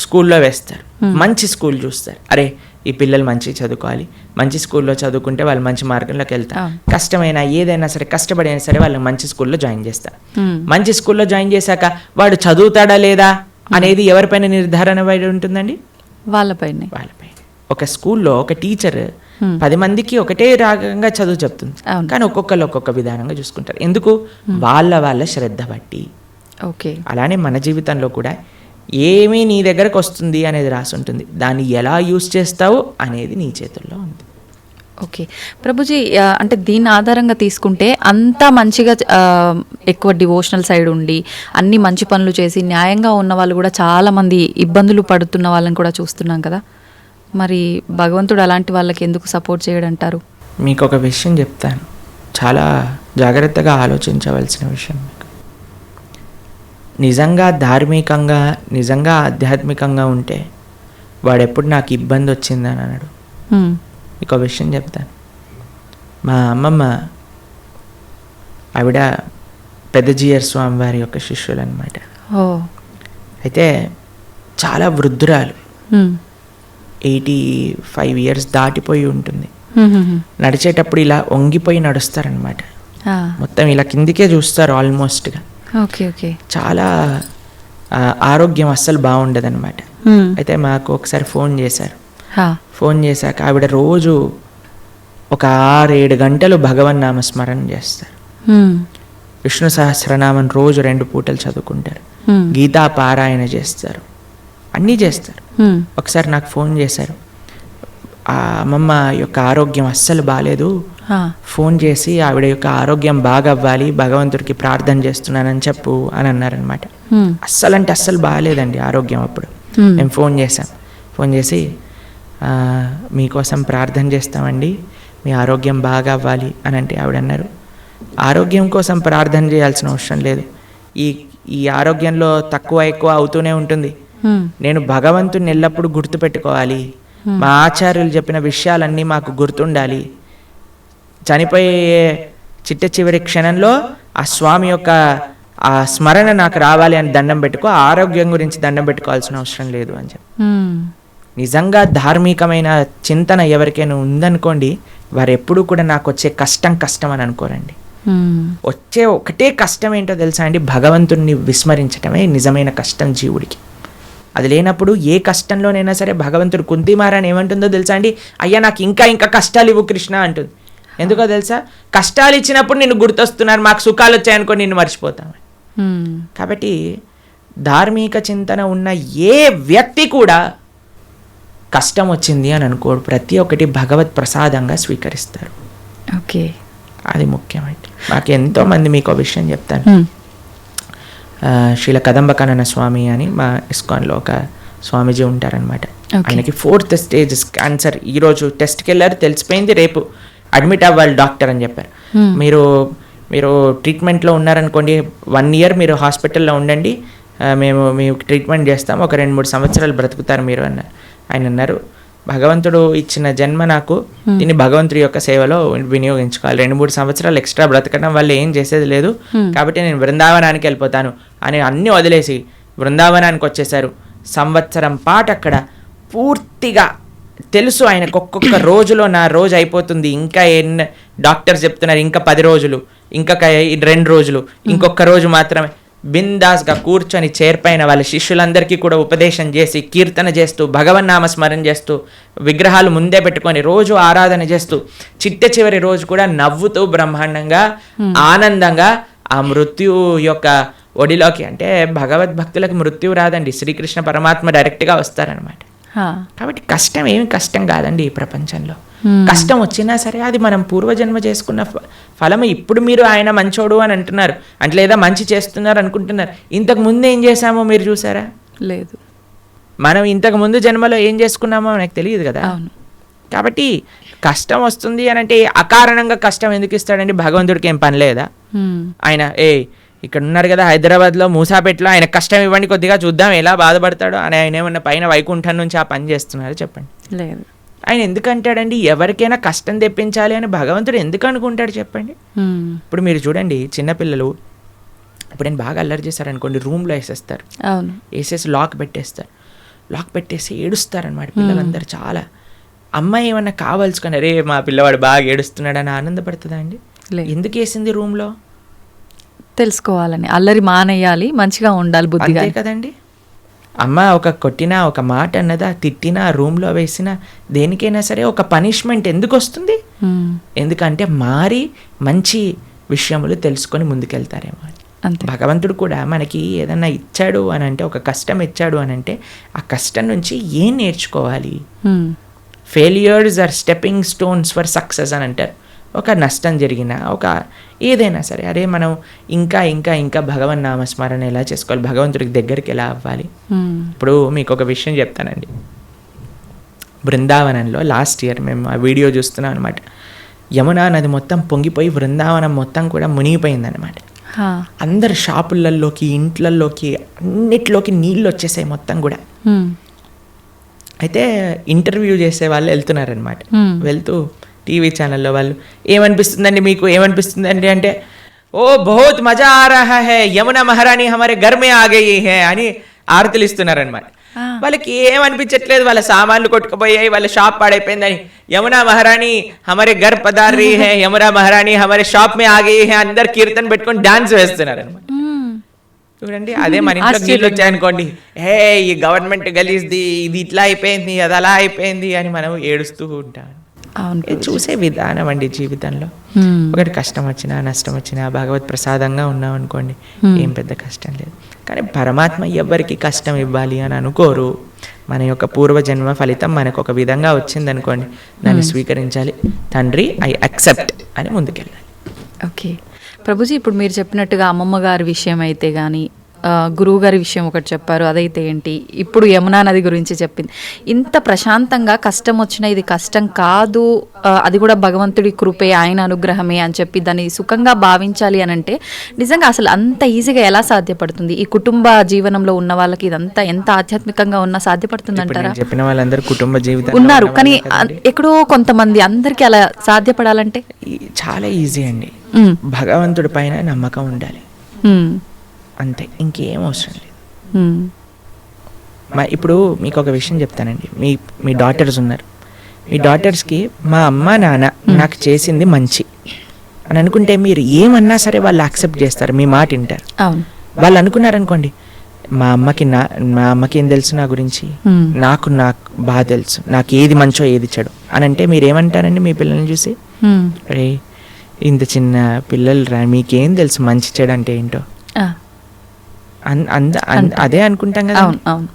స్కూల్లో వేస్తారు, మంచి స్కూల్ చూస్తారు. అరే ఈ పిల్లలు మంచి చదువుకోవాలి, మంచి స్కూల్లో చదువుకుంటే వాళ్ళు మంచి మార్గంలోకి వెళ్తారు. కష్టమైనా ఏదైనా సరే, కష్టపడైనా సరే వాళ్ళని మంచి స్కూల్లో జాయిన్ చేస్తారు. మంచి స్కూల్లో జాయిన్ చేశాక వాడు చదువుతాడా లేదా అనేది ఎవరిపైన నిర్ధారణ పడి ఉంటుందండి? వాళ్ళపైన. ఒక స్కూల్లో ఒక టీచర్ 10 మందికి ఒకటే రకంగా చదువు చెప్తుంది, కానీ ఒక్కొక్కరు ఒక్కొక్క విధానంగా చూసుకుంటారు. ఎందుకు? వాళ్ళ శ్రద్ధ బట్టి. ఓకే, అలానే మన జీవితంలో కూడా ఏమీ నీ దగ్గరకు వస్తుంది అనేది రాసి ఉంటుంది, దాన్ని ఎలా యూజ్ చేస్తావు అనేది నీ చేతుల్లో ఉంది. ఓకే ప్రభుజీ, అంటే దీని ఆధారంగా తీసుకుంటే అంతా మంచిగా ఎక్కువ డివోషనల్ సైడ్ ఉండి అన్ని మంచి పనులు చేసి న్యాయంగా ఉన్న వాళ్ళు కూడా చాలామంది ఇబ్బందులు పడుతున్న వాళ్ళని కూడా చూస్తున్నాం కదా, మరి భగవంతుడు అలాంటి వాళ్ళకి ఎందుకు సపోర్ట్ చేయడంటారు? మీకు ఒక విషయం చెప్తాను, చాలా జాగ్రత్తగా ఆలోచించవలసిన విషయం. నిజంగా ధార్మికంగా, నిజంగా ఆధ్యాత్మికంగా ఉంటే వాడెప్పుడు నాకు ఇబ్బంది వచ్చిందని అన్నాడు. మీకు ఒక విషయం చెప్తాను. మా అమ్మమ్మ ఆవిడ పెద్దజీయర్ స్వామి వారి యొక్క శిష్యులు అనమాట. అయితే చాలా వృద్ధురాలు, 85 years దాటిపోయి ఉంటుంది. నడిచేటప్పుడు ఇలా వంగిపోయి నడుస్తారనమాట, మొత్తం ఇలా కిందికే చూస్తారు ఆల్మోస్ట్గా. చాలా ఆరోగ్యం అస్సలు బాగుండదన్నమాట. అయితే మాకు ఒకసారి ఫోన్ చేశారు. ఫోన్ చేశాక ఆవిడ రోజు ఒక 6-7 గంటలు భగవన్ నామ స్మరణ చేస్తారు. విష్ణు సహస్రనామం రోజు 2 పూటలు చదువుకుంటారు, గీతా పారాయణ చేస్తారు, అన్నీ చేస్తారు. ఒకసారి నాకు ఫోన్ చేశారు, ఆ అమ్మమ్మ యొక్క ఆరోగ్యం అస్సలు బాగాలేదు, ఫోన్ చేసి ఆవిడ యొక్క ఆరోగ్యం బాగా అవ్వాలి, భగవంతుడికి ప్రార్థన చేస్తున్నానని చెప్పు అని అన్నారనమాట. అస్సలు అంటే అస్సలు బాగాలేదండి ఆరోగ్యం. అప్పుడు మేము ఫోన్ చేశాం, ఫోన్ చేసి మీకోసం ప్రార్థన చేస్తామండి, మీ ఆరోగ్యం బాగా అవ్వాలి అని అంటే ఆవిడ అన్నారు, ఆరోగ్యం కోసం ప్రార్థన చేయాల్సిన అవసరం లేదు, ఈ ఆరోగ్యంలో తక్కువ ఎక్కువ అవుతూనే ఉంటుంది, నేను భగవంతుని ఎల్లప్పుడూ గుర్తుపెట్టుకోవాలి, మా ఆచార్యులు చెప్పిన విషయాలన్నీ మాకు గుర్తుండాలి, చనిపోయే చిట్ట చివరి క్షణంలో ఆ స్వామి యొక్క ఆ స్మరణ నాకు రావాలి అని దండం పెట్టుకో, ఆరోగ్యం గురించి దండం పెట్టుకోవాల్సిన అవసరం లేదు అని చెప్పి. నిజంగా ధార్మికమైన చింతన ఎవరికైనా ఉందనుకోండి, వారు ఎప్పుడూ కూడా నాకు వచ్చే కష్టం అని అనుకోరండి. వచ్చే ఒకటే కష్టం ఏంటో తెలుసా అండి, భగవంతుణ్ణి విస్మరించటమే నిజమైన కష్టం జీవుడికి. అది లేనప్పుడు ఏ కష్టంలోనైనా సరే భగవంతుడు కుంతిమారని ఏమంటుందో తెలుసా అండి, అయ్యా నాకు ఇంకా కష్టాలు ఇవ్వు కృష్ణ అంటుంది. ఎందుకో తెలుసా, కష్టాలు ఇచ్చినప్పుడు నిన్ను గుర్తొస్తున్నారు, మాకు సుఖాలు వచ్చాయనుకో నిన్ను మర్చిపోతాం. కాబట్టి ధార్మిక చింతన ఉన్న ఏ వ్యక్తి కూడా కష్టం వచ్చింది అని అనుకోడు, ప్రతి ఒక్కటి భగవత్ ప్రసాదంగా స్వీకరిస్తారు. ఓకే, అది ముఖ్యమైనది. నాకు ఎంతోమంది మీకు ఒక విషయం చెప్తాను. శ్రీల కదంబకానన స్వామి అని మా ఇస్కాన్లో ఒక స్వామీజీ ఉంటారనమాట. ఆయనకి 4th స్టేజ్ క్యాన్సర్. ఈరోజు టెస్ట్కి వెళ్ళారు, తెలిసిపోయింది, రేపు అడ్మిట్ అవ్వాలి డాక్టర్ అని చెప్పారు. మీరు ట్రీట్మెంట్లో ఉన్నారనుకోండి, 1 year మీరు హాస్పిటల్లో ఉండండి, మేము మీకు ట్రీట్మెంట్ చేస్తాం, ఒక 2-3 సంవత్సరాలు బ్రతుకుతారు మీరు అన్నారు. ఆయన అన్నారు, భగవంతుడు ఇచ్చిన జన్మ నాకు, దీన్ని భగవంతుడి యొక్క సేవలో వినియోగించుకోవాలి. 2-3 సంవత్సరాలు ఎక్స్ట్రా బ్రతకడం వల్ల ఏం చేసేది లేదు, కాబట్టి నేను బృందావనానికి వెళ్ళిపోతాను అని అన్నీ వదిలేసి బృందావనానికి వచ్చేసారు. సంవత్సరం పాటు అక్కడ పూర్తిగా తెలుసు ఆయనకు, ఒక్కొక్క రోజులో నా రోజు అయిపోతుంది, ఇంకా డాక్టర్స్ చెప్తున్నారు ఇంకా 10 రోజులు, ఇంకా 2 రోజులు, ఇంకొక రోజు మాత్రమే. బిందాస్గా కూర్చొని చేర్పైన వాళ్ళ శిష్యులందరికీ కూడా ఉపదేశం చేసి, కీర్తన చేస్తూ, భగవన్నామ స్మరణ చేస్తూ, విగ్రహాలు ముందే పెట్టుకొని రోజు ఆరాధన చేస్తూ, చిట్ట చివరి రోజు కూడా నవ్వుతూ బ్రహ్మాండంగా ఆనందంగా ఆ మృత్యు యొక్క ఒడిలోకి, అంటే భగవద్భక్తులకు మృత్యు రాదండి, శ్రీకృష్ణ పరమాత్మ డైరెక్ట్గా వస్తారనమాట. కాబట్టి కష్టం ఏమి కష్టం కాదండి ఈ ప్రపంచంలో. కష్టం వచ్చినా సరే అది మనం పూర్వజన్మ చేసుకున్న ఫలము. ఇప్పుడు మీరు ఆయన మంచోడు అని అంటున్నారు అంటే, లేదా మంచి చేస్తున్నారు అనుకుంటున్నారు, ఇంతకు ముందు ఏం చేశామో మీరు చూసారా? లేదు. మనం ఇంతకు ముందు జన్మలో ఏం చేసుకున్నామో మనకు తెలియదు కదా. కాబట్టి కష్టం వస్తుంది అని అంటే అకారణంగా కష్టం ఎందుకు ఇస్తాడండి? భగవంతుడికి ఏం పని లేదా? ఆయన ఇక్కడ ఉన్నారు కదా హైదరాబాద్లో మూసాపేటలో, ఆయన కష్టం ఇవ్వండి కొద్దిగా చూద్దాం ఎలా బాధపడతాడో అని ఆయన ఏమన్నా పైన వైకుంఠం నుంచి ఆ పని చేస్తున్నారు చెప్పండి? లేదు. ఆయన ఎందుకు అంటాడండి ఎవరికైనా కష్టం తెప్పించాలి అని భగవంతుడు ఎందుకు అనుకుంటాడు చెప్పండి? ఇప్పుడు మీరు చూడండి, చిన్నపిల్లలు ఇప్పుడు నేను బాగా అల్లరి చేశారనుకోండి, రూమ్లో వేసేస్తారు, వేసేసి లాక్ పెట్టేసి ఏడుస్తారనమాట పిల్లలందరూ చాలా. అమ్మాయి ఏమన్నా కావాల్సుకొని, రే మా పిల్లవాడు బాగా ఏడుస్తున్నాడు అని ఆనందపడుతుందా అండి? ఎందుకు వేసింది రూమ్లో? తెలుసుకోవాలని, అల్లరి మానేయాలి, మంచిగా ఉండాలి బుద్ధిగా కదండి. అమ్మ ఒక కొట్టినా, ఒక మాట అన్నదా, తిట్టినా, రూమ్లో వేసినా, దేనికైనా సరే ఒక పనిష్మెంట్ ఎందుకు వస్తుంది? ఎందుకంటే మారి మంచి విషయములు తెలుసుకొని ముందుకెళ్తారేమో. భగవంతుడు కూడా మనకి ఏదన్నా ఇచ్చాడు అని అంటే, ఒక కష్టం ఇచ్చాడు అని అంటే, ఆ కష్టం నుంచి ఏం నేర్చుకోవాలి? Failures are stepping stones for success అని అంటారు. ఒక నష్టం జరిగినా, ఒక ఏదైనా సరే, అరే మనం ఇంకా ఇంకా ఇంకా భగవన్ నామస్మరణ ఎలా చేసుకోవాలి, భగవంతుడికి దగ్గరికి ఎలా అవ్వాలి. ఇప్పుడు మీకు ఒక విషయం చెప్తానండి. బృందావనంలో లాస్ట్ ఇయర్ మేము ఆ వీడియో చూస్తున్నాం అనమాట. యమునా నది మొత్తం పొంగిపోయి బృందావనం మొత్తం కూడా మునిగిపోయిందనమాట. అందరు షాపులలోకి, ఇంట్లలోకి, అన్నిట్లోకి నీళ్ళు వచ్చేసాయి మొత్తం కూడా. అయితే ఇంటర్వ్యూ చేసే వాళ్ళు వెళ్తున్నారనమాట. వెళ్తూ టీవీ ఛానల్లో వాళ్ళు, ఏమనిపిస్తుందండి మీకు, ఏమనిపిస్తుందండి అంటే, ఓ బహుత్ మజా ఆ రహా హై, యమునా మహారాణి హమారే ఘర్ మే ఆ గయి హై అని ఆరతులు ఇస్తున్నారనమాట. వాళ్ళకి ఏమనిపించట్లేదు, వాళ్ళ సామాన్లు కొట్టుకుపోయాయి, వాళ్ళ షాప్ పాడైపోయిందని, యమునా మహారాణి హమారే ఘర్ పధార్ రహీ హై, యమునా మహారాణి హమారే షాప్ మే ఆ గయి హై, అందరు కీర్తన పెట్టుకొని డాన్స్ వేస్తున్నారు అనమాట. చూడండి, అదే మన ఇంట్లో నీళ్ళు వచ్చాయనుకోండి, హే ఈ గవర్నమెంట్ గలీజ్ది, ఇది ఇట్లా అయిపోయింది, అది అలా అయిపోయింది అని మనం ఏడుస్తూ ఉంటాం. చూసే విధానం అండి జీవితంలో. ఒకటి కష్టం వచ్చినా, నష్టం వచ్చినా భగవత్ ప్రసాదంగా ఉన్నాం అనుకోండి, ఏం పెద్ద కష్టం లేదు. కానీ పరమాత్మ ఎవరికి కష్టం ఇవ్వాలి అని అనుకోరు. మన యొక్క పూర్వజన్మ ఫలితం మనకు ఒక విధంగా వచ్చింది అనుకోండి, దాన్ని స్వీకరించాలి. తండ్రి ఐ అక్సెప్ట్ అని ముందుకెళ్ళాలి. ఓకే ప్రభుజీ, ఇప్పుడు మీరు చెప్పినట్టుగా అమ్మమ్మ గారి విషయం అయితే కానీ, గురువు గారి విషయం ఒకటి చెప్పారు, అదైతే ఏంటి, ఇప్పుడు యమునా నది గురించి చెప్పింది. ఇంత ప్రశాంతంగా కష్టం వచ్చిన ఇది కష్టం కాదు, అది కూడా భగవంతుడి కృపే, ఆయన అనుగ్రహమే అని చెప్పి దాన్ని సుఖంగా భావించాలి అని అంటే నిజంగా అసలు అంత ఈజీగా ఎలా సాధ్యపడుతుంది? ఈ కుటుంబ జీవనంలో ఉన్న వాళ్ళకి ఇదంతా ఎంత ఆధ్యాత్మికంగా ఉన్నా సాధ్యపడుతుంది అంటారా? చెప్పిన వాళ్ళందరూ కుటుంబ జీవితం ఉన్నారు, కానీ ఎక్కడో కొంతమంది, అందరికీ అలా సాధ్యపడాలంటే చాలా ఈజీ అండి. భగవంతుడి పైన నమ్మకం ఉండాలి, అంతే, ఇంకేం అవసరం లేదు. ఇప్పుడు మీకు ఒక విషయం చెప్తానండి. మీ డాటర్స్ ఉన్నారు, మీ డాటర్స్కి మా అమ్మ నాన్న నాకు చేసింది మంచి అని అనుకుంటే మీరు ఏమన్నా సరే వాళ్ళు యాక్సెప్ట్ చేస్తారు, మీ మాట వింటారు. వాళ్ళు అనుకున్నారనుకోండి, మా అమ్మకి ఏం తెలుసు నా గురించి, నాకు బాగా తెలుసు, నాకు ఏది మంచో ఏది చెడు అని అంటే మీరు ఏమంటారండి మీ పిల్లల్ని చూసి? రే ఇంత చిన్న పిల్లలు రా, మీకేం తెలుసు మంచి చెడు అంటే ఏంటో అదే అనుకుంటాం కదా. అవును అవును.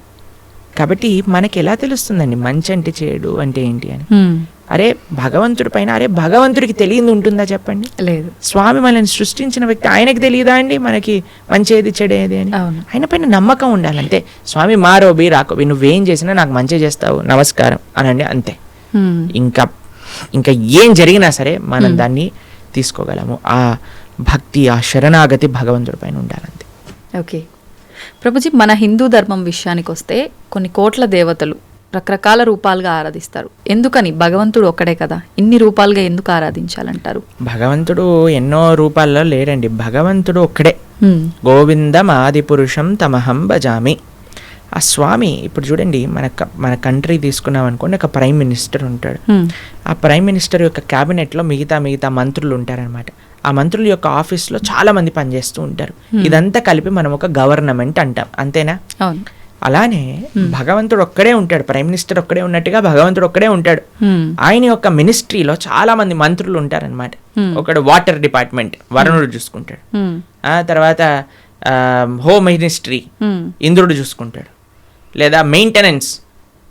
కాబట్టి మనకి ఎలా తెలుస్తుందండి మంచి అంటే చెడు అంటే ఏంటి అని? హ్మ్. అరే భగవంతుడి పైన, అరే భగవంతుడికి తెలియదు ఉంటుందా చెప్పండి? లేదు. స్వామి మనల్ని సృష్టించిన వ్యక్తి, ఆయనకి తెలియదా అండి మనకి మంచేది చెడేది అని? అవును. ఆయన పైన నమ్మకం ఉండాలి అంతే. స్వామి మారోబి రాకోబి, నువ్వేం చేసినా నాకు మంచి చేస్తావు, నమస్కారం అనండి అంతే. హ్మ్. ఇంకా ఏం జరిగినా సరే మనం దాన్ని తీసుకోగలము. ఆ భక్తి, ఆ శరణాగతి భగవంతుడి పైన ఉండాలంతే. ఓకే ప్రభుజీ, మన హిందూ ధర్మం విషయానికి వస్తే కొన్ని కోట్ల దేవతలు రకరకాల రూపాలుగా ఆరాధిస్తారు. ఎందుకని? భగవంతుడు ఒక్కడే కదా, ఇన్ని రూపాలుగా ఎందుకు ఆరాధించాలంటారు? భగవంతుడు ఎన్నో రూపాల్లో లేడండి, భగవంతుడు ఒక్కడే. హ్మ్. గోవిందం ఆదిపురుషం తమహం భజామి. ఆ స్వామి ఇప్పుడు చూడండి, మన కంట్రీ తీసుకున్నాం అనుకోండి, ఒక ప్రైమ్ మినిస్టర్ ఉంటాడు. హ్మ్. ఆ ప్రైమ్ మినిస్టర్ యొక్క క్యాబినెట్లో మిగతా మంత్రులు ఉంటారనమాట. ఆ మంత్రుల యొక్క ఆఫీస్లో చాలా మంది పనిచేస్తూ ఉంటారు. ఇదంతా కలిపి మనం ఒక గవర్నమెంట్ అంటాం, అంతేనా? అవును. అలానే భగవంతుడు ఒక్కడే ఉంటాడు, ప్రైమ్ మినిస్టర్ ఒక్కడే ఉన్నట్టుగా భగవంతుడు ఒక్కడే ఉంటాడు. హ్మ్. ఆయన యొక్క మినిస్ట్రీలో చాలా మంది మంత్రులు ఉంటారనమాట. ఒకడు వాటర్ డిపార్ట్మెంట్, వరుణుడు చూసుకుంటాడు. హ్మ్. ఆ తర్వాత హోమ్ మినిస్ట్రీ హ్మ్. ఇంద్రుడు చూసుకుంటాడు. లేదా మెయింటెనెన్స్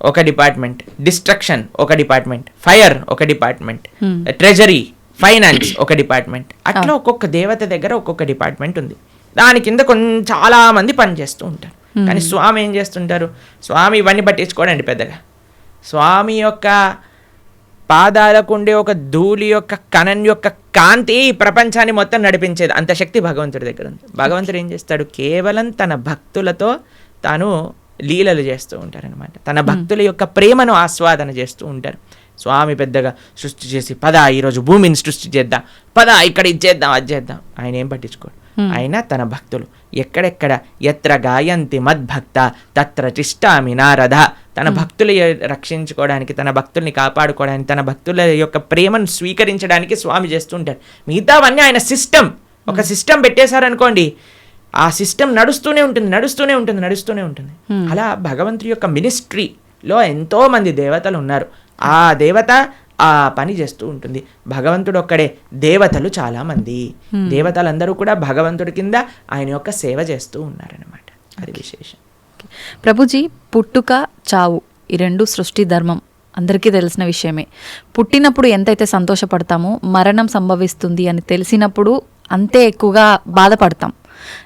ఒక డిపార్ట్మెంట్, డిస్ట్రక్షన్ ఒక డిపార్ట్మెంట్, ఫైర్ ఒక డిపార్ట్మెంట్, ట్రెజరీ, ఫైనాన్స్ ఒక డిపార్ట్మెంట్. అట్లా ఒక్కొక్క దేవత దగ్గర ఒక్కొక్క డిపార్ట్మెంట్ ఉంది. దాని కింద చాలా మంది పనిచేస్తూ ఉంటారు. కానీ స్వామి ఏం చేస్తుంటారు? స్వామి ఇవన్నీ పట్టించుకోడండి పెద్దగా. స్వామి యొక్క పాదాలకు ఉండే ఒక ధూళి యొక్క కణం యొక్క కాంతి ఈ ప్రపంచాన్ని మొత్తం నడిపించేది, అంత శక్తి భగవంతుడి దగ్గర ఉంది. భగవంతుడు ఏం చేస్తాడు? కేవలం తన భక్తులతో తాను లీలలు చేస్తూ ఉంటారనమాట. తన భక్తుల యొక్క ప్రేమను ఆస్వాదన చేస్తూ ఉంటారు. స్వామి పెద్దగా సృష్టి చేసి పద ఈరోజు భూమిని సృష్టి చేద్దాం, పద ఇక్కడ ఇది చేద్దాం అది చేద్దాం, ఆయన ఏం పట్టించుకోడు. ఆయన తన భక్తులు ఎక్కడెక్కడ ఎత్ర గాయంతి మద్భక్త తత్ర తిష్టామి నారద, తన భక్తులు రక్షించుకోవడానికి, తన భక్తుల్ని కాపాడుకోవడానికి, తన భక్తుల యొక్క ప్రేమను స్వీకరించడానికి స్వామి చేస్తుంటారు. మిగతావన్నీ ఆయన సిస్టమ్, ఒక సిస్టమ్ పెట్టేశారనుకోండి, ఆ సిస్టమ్ నడుస్తూనే ఉంటుంది. అలా భగవంతుడి యొక్క మినిస్ట్రీలో ఎంతో మంది దేవతలు ఉన్నారు. ఆ దేవత ఆ పని చేస్తూ ఉంటుంది. భగవంతుడు ఒక్కడే, దేవతలు చాలా మంది. దేవతలందరూ కూడా భగవంతుడి కింద ఆయన యొక్క సేవ చేస్తూ ఉన్నారనమాట. అది విశేషం. ప్రభుజీ, పుట్టుక చావు ఈ రెండు సృష్టి ధర్మం అందరికీ తెలిసిన విషయమే. పుట్టినప్పుడు ఎంతైతే సంతోషపడతామో, మరణం సంభవిస్తుంది అని తెలిసినప్పుడు అంతే ఎక్కువగా బాధపడతాం.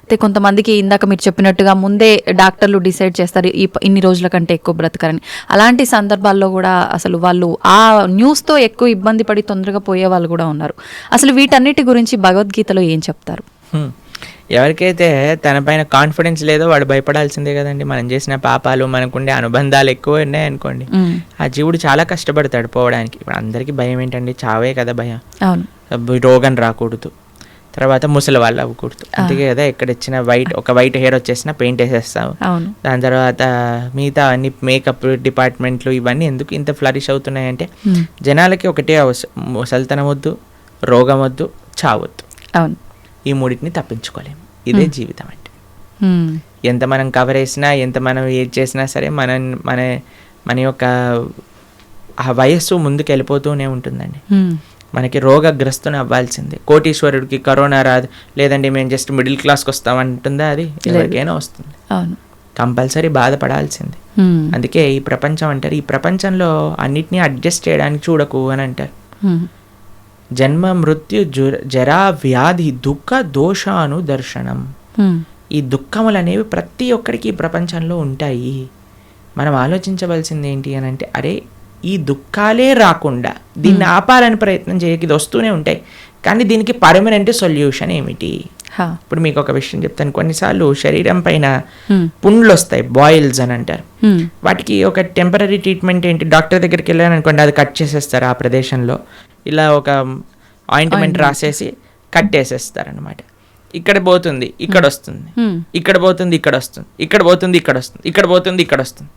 అయితే కొంతమందికి ఇందాక మీరు చెప్పినట్టుగా ముందే డాక్టర్లు డిసైడ్ చేస్తారు ఇన్ని రోజుల కంటే ఎక్కువ బ్రతకరని. అలాంటి సందర్భాల్లో కూడా అసలు వాళ్ళు ఆ న్యూస్తో ఎక్కువ ఇబ్బంది పడి తొందరగా పోయే వాళ్ళు కూడా ఉన్నారు. అసలు వీటన్నిటి గురించి భగవద్గీతలో ఏం చెప్తారు? ఎవరికైతే తన పైన కాన్ఫిడెన్స్ లేదో వాడు భయపడాల్సిందే కదండి. మనం చేసిన పాపాలు, మనకుండే అనుబంధాలు ఎక్కువ ఉన్నాయనుకోండి, ఆ జీవుడు చాలా కష్టపడతాడు పోవడానికి. ఇప్పుడు అందరికీ భయం ఏంటండి? చావే కదా భయం. అవును. రోగం రాకూడదు, తర్వాత ముసలి వాళ్ళు అవ్వకూడదు, అందుకే కదా ఎక్కడ ఇచ్చిన ఒక వైట్ హెయిర్ వచ్చేసినా పెయింట్ వేసేస్తాము. దాని తర్వాత మిగతా అన్ని మేకప్ డిపార్ట్మెంట్లు ఇవన్నీ ఎందుకు ఇంత ఫ్లరిష్ అవుతున్నాయంటే జనాలకి ఒకటే ముసలితనం వద్దు, రోగం వద్దు, చావద్దు. అవును. ఈ మూడింటిని తప్పించుకోలేము. ఇదే జీవితం అంటే. ఎంత మనం కవర్ వేసినా, ఎంత మనం ఏది చేసినా సరే మన యొక్క ఆ వయస్సు ముందుకు వెళ్ళిపోతూనే ఉంటుందండి. మనకి రోగగ్రస్తుని అవ్వాల్సిందే. కోటీశ్వరుడికి కరోనా రాదు, లేదండి మేము జస్ట్ మిడిల్ క్లాస్కి వస్తామంటుందా? అది ఎవరికైనా వస్తుంది. కంపల్సరీ బాధపడాల్సిందే. అందుకే ఈ ప్రపంచం అంటారు, ఈ ప్రపంచంలో అన్నిటినీ అడ్జస్ట్ చేయడానికి చూడకు అని అంటారు. జన్మ మృత్యు జరా వ్యాధి దుఃఖ దోషాను దర్శనం. ఈ దుఃఖములు అనేవి ప్రతి ఒక్కరికి ఈ ప్రపంచంలో ఉంటాయి. మనం ఆలోచించవలసింది ఏంటి అని అంటే, అరే ఈ దుఃఖాలే రాకుండా దీన్ని ఆపాలని ప్రయత్నం చేయక ఇది వస్తూనే ఉంటాయి, కానీ దీనికి పర్మనెంట్ సొల్యూషన్ ఏమిటి? ఇప్పుడు మీకు ఒక విషయం చెప్తాను. కొన్నిసార్లు శరీరం పైన పుండ్లు వస్తాయి, బాయిల్స్ అని అంటారు. వాటికి ఒక టెంపరీ ట్రీట్మెంట్ ఏంటి? డాక్టర్ దగ్గరికి వెళ్ళాను అనుకోండి, అది కట్ చేసేస్తారు. ఆ ప్రదేశంలో ఇలా ఒక ఆయింట్మెంట్ రాసేసి కట్టేసేస్తారు అనమాట. ఇక్కడ పోతుంది, ఇక్కడ వస్తుంది, ఇక్కడ పోతుంది, ఇక్కడ వస్తుంది, ఇక్కడ పోతుంది, ఇక్కడ వస్తుంది, ఇక్కడ పోతుంది, ఇక్కడ వస్తుంది.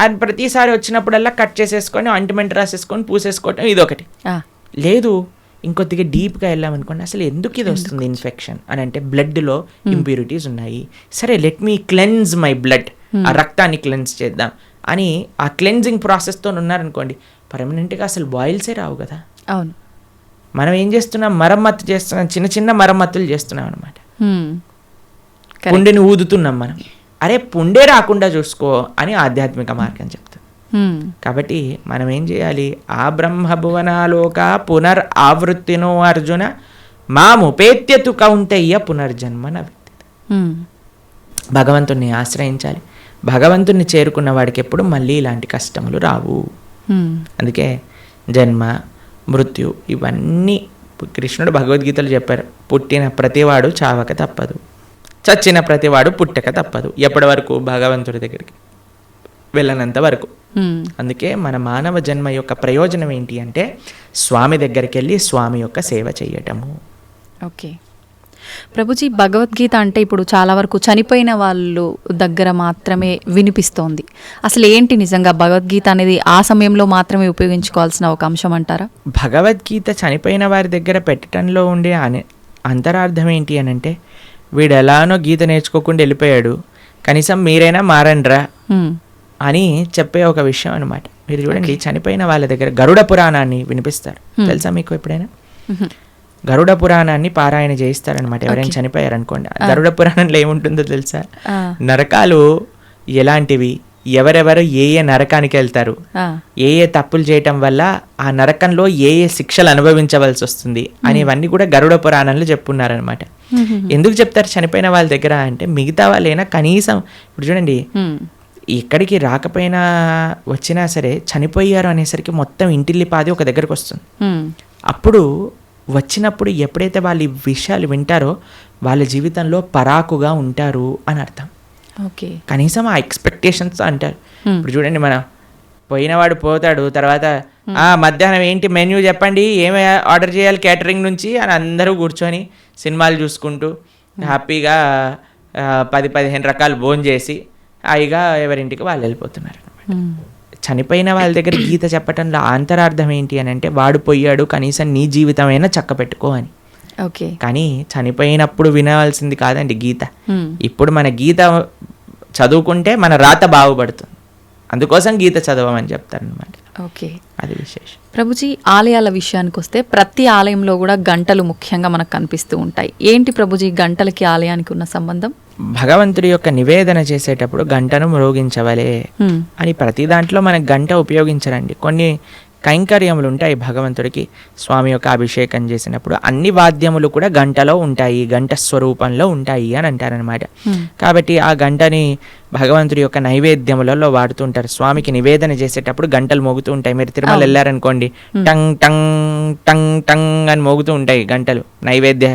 అది ప్రతిసారి వచ్చినప్పుడల్లా కట్ చేసేసుకొని ఆయింట్మెంట్ రాసేసుకొని పూసేసుకోవటం ఇదొకటి. లేదు, ఇంకొద్దిగా డీప్గా వెళ్ళామనుకోండి, అసలు ఎందుకు ఇది వస్తుంది ఇన్ఫెక్షన్ అని అంటే బ్లడ్లో ఇంప్యూరిటీస్ ఉన్నాయి. సరే, let me cleanse my blood, ఆ రక్తాన్ని క్లెన్స్ చేద్దాం అని ఆ క్లెన్జింగ్ ప్రాసెస్తో ఉన్నారనుకోండి, పర్మనెంట్గా అసలు బాయిల్సే రావు కదా. అవును. మనం ఏం చేస్తున్నాం? మరమ్మత్తు చేస్తున్నాం, చిన్న చిన్న మరమ్మతులు చేస్తున్నాం అనమాట. పుండిని ఊదుతున్నాం మనం. అరే పుండే రాకుండా చూసుకో అని ఆధ్యాత్మిక మార్గం చెప్తుంది. కాబట్టి మనం ఏం చేయాలి? ఆ బ్రహ్మభువనాలోక పునర్ ఆవృత్తినో అర్జున మాముపేత్యతు కౌంతయ్య పునర్జన్మన. భగవంతుణ్ణి ఆశ్రయించాలి. భగవంతుణ్ణి చేరుకున్న వాడికి ఎప్పుడు మళ్ళీ ఇలాంటి కష్టములు రావు. అందుకే జన్మ మృత్యు ఇవన్నీ కృష్ణుడు భగవద్గీతలు చెప్పారు. పుట్టిన ప్రతివాడు చావక తప్పదు, చచ్చిన ప్రతివాడు పుట్టక తప్పదు. ఎప్పటి వరకు? భగవంతుడి దగ్గరికి వెళ్ళనంత వరకు. అందుకే మన మానవ జన్మ యొక్క ప్రయోజనం ఏంటి అంటే స్వామి దగ్గరికి వెళ్ళి స్వామి యొక్క సేవ చేయటము. ఓకే ప్రభుజీ, భగవద్గీత అంటే ఇప్పుడు చాలా వరకు చనిపోయిన వాళ్ళు దగ్గర మాత్రమే వినిపిస్తోంది. అసలు ఏంటి నిజంగా భగవద్గీత అనేది ఆ సమయంలో మాత్రమే ఉపయోగించుకోవాల్సిన ఒక అంశం అంటారా? భగవద్గీత చనిపోయిన వారి దగ్గర పెట్టడంలో ఉండే అంతరార్థం ఏంటి అని అంటే, వీడు ఎలానో గీత నేర్చుకోకుండా వెళ్ళిపోయాడు, కనీసం మీరైనా మారండ్రా అని చెప్పే ఒక విషయం అనమాట. మీరు చూడండి, చనిపోయిన వాళ్ళ దగ్గర గరుడ పురాణాన్ని వినిపిస్తారు. తెలుసా మీకు ఎప్పుడైనా? గరుడ పురాణాన్ని పారాయణ చేయిస్తారనమాట ఎవరైనా చనిపోయారనుకోండి. గరుడ పురాణంలో ఏముంటుందో తెలుసా? నరకాలు ఎలాంటివి, ఎవరెవరు ఏ ఏ నరకానికి వెళ్తారు, ఏ ఏ తప్పులు చేయటం వల్ల ఆ నరకంలో ఏ ఏ శిక్షలు అనుభవించవలసి వస్తుంది అనేవన్నీ కూడా గరుడ పురాణంలో చెప్పున్నారనమాట. ఎందుకు చెప్తారు చనిపోయిన వాళ్ళ దగ్గర అంటే, మిగతా వాళ్ళైనా కనీసం ఇప్పుడు చూడండి, ఎక్కడికి రాకపోయినా వచ్చినా సరే చనిపోయారు అనేసరికి మొత్తం ఇంటిల్లిపాది ఒక దగ్గరకు వస్తుంది. అప్పుడు వచ్చినప్పుడు ఎప్పుడైతే వాళ్ళు ఈ విషయాలు వింటారో వాళ్ళ జీవితంలో పరాకుగా ఉంటారు అని అర్థం. ఓకే, కనీసం ఆ ఎక్స్పెక్టేషన్స్ అంటారు. ఇప్పుడు చూడండి, మనం పోయినవాడు పోతాడు, తర్వాత మధ్యాహ్నం ఏంటి మెన్యూ చెప్పండి, ఏమి ఆర్డర్ చేయాలి క్యాటరింగ్ నుంచి అని అందరూ కూర్చొని సినిమాలు చూసుకుంటూ హ్యాపీగా 10-15 రకాలు భోజనం చేసి హాయిగా ఎవరింటికి వాళ్ళు వెళ్ళిపోతున్నారు. చనిపోయిన వాళ్ళ దగ్గర గీత చెప్పటంలో అంతరార్థం ఏంటి అని అంటే, వాడు పోయాడు, కనీసం నీ జీవితమైనా చక్క పెట్టుకో అని. ఓకే, కానీ చనిపోయినప్పుడు వినవలసింది కాదండి గీత. ఇప్పుడు మన గీత చదువుకుంటే మన రాత బాగుపడుతుంది, అందుకోసం గీత చదవమని చెప్తారనమాట. ఓకే, అది విశేషం. ప్రభుజీ, ఆలయాల విషయానికి వస్తే ప్రతి ఆలయంలో కూడా గంటలు ముఖ్యంగా మనకు కనిపిస్తూ ఉంటాయి. ఏంటి ప్రభుజీ గంటలకి ఆలయానికి ఉన్న సంబంధం? భగవంతుడి యొక్క నివేదన చేసేటప్పుడు గంటను మ్రోగించవలే అని ప్రతి దాంట్లో మనకు గంట ఉపయోగించరండి. కొన్ని కైంకర్యములు ఉంటాయి భగవంతుడికి. స్వామి యొక్క అభిషేకం చేసినప్పుడు అన్ని వాద్యములు కూడా గంటలో ఉంటాయి, గంట స్వరూపంలో ఉంటాయి అని అంటారనమాట. కాబట్టి ఆ గంటని భగవంతుడి యొక్క నైవేద్యములలో వాడుతుంటారు. స్వామికి నివేదన చేసేటప్పుడు గంటలు మోగుతూ ఉంటాయి. మీరు తిరుమల వెళ్ళారనుకోండి, టంగ్ టంగ్ టంగ్ టంగ్ అని మోగుతూ ఉంటాయి గంటలు, నైవేద్య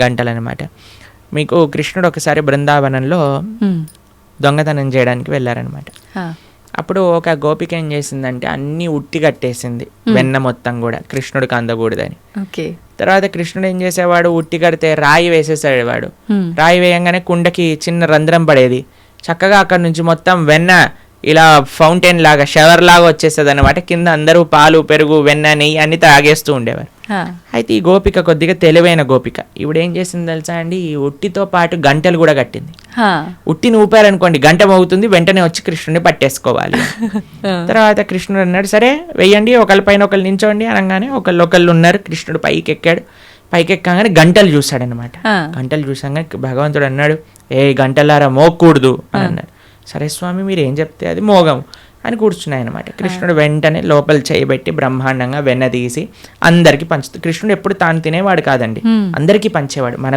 గంటలు అనమాట. మీకు కృష్ణుడు ఒకసారి బృందావనంలో దొంగతనం చేయడానికి వెళ్ళారనమాట. అప్పుడు ఒక గోపిక ఏం చేసిందంటే అన్ని ఉట్టి కట్టేసింది, వెన్న మొత్తం కూడా కృష్ణుడికి అందకూడదని. తర్వాత కృష్ణుడు ఏం చేసేవాడు, ఉట్టి కడితే రాయి వేసేసాడు వాడు. రాయి వేయంగానే కుండకి చిన్న రంధ్రం పడేది, చక్కగా అక్కడ నుంచి మొత్తం వెన్న ఇలా ఫౌంటైన్ లాగా షవర్ లాగా వచ్చేస్తుంది అనమాట. కింద అందరూ పాలు పెరుగు వెన్న నెయ్యి అన్ని తాగేస్తూ ఉండేవారు. అయితే ఈ గోపిక కొద్దిగా తెలివైన గోపిక, ఇప్పుడు ఏం చేసింది తెలుసా అండి, ఈ ఉట్టితో పాటు గంటలు కూడా కట్టింది. ఉట్టిని ఊపారనుకోండి గంట మోగుతుంది, వెంటనే వచ్చి కృష్ణుడిని పట్టేసుకోవాలి. తర్వాత కృష్ణుడు అన్నాడు, సరే వెయ్యండి, ఒకళ్ళ పైన ఒకళ్ళు నించోండి అనగానే ఒకళ్ళు ఉన్నారు. కృష్ణుడు పైకి ఎక్కాడు. పైకి ఎక్కగానే గంటలు చూశాడనమాట. గంటలు చూసాగానే భగవంతుడు అన్నాడు, ఏ గంటలారా మోగకూడదు అని అన్నాడు. సరే స్వామి మీరు ఏం చెప్తే అది మోగం అని కూర్చున్నాయి అనమాట. కృష్ణుడు వెంటనే లోపల చేయబెట్టి బ్రహ్మాండంగా వెన్న తీసి అందరికి పంచుతూ, కృష్ణుడు ఎప్పుడు తాను తినేవాడు కాదండి, అందరికీ పంచేవాడు. మన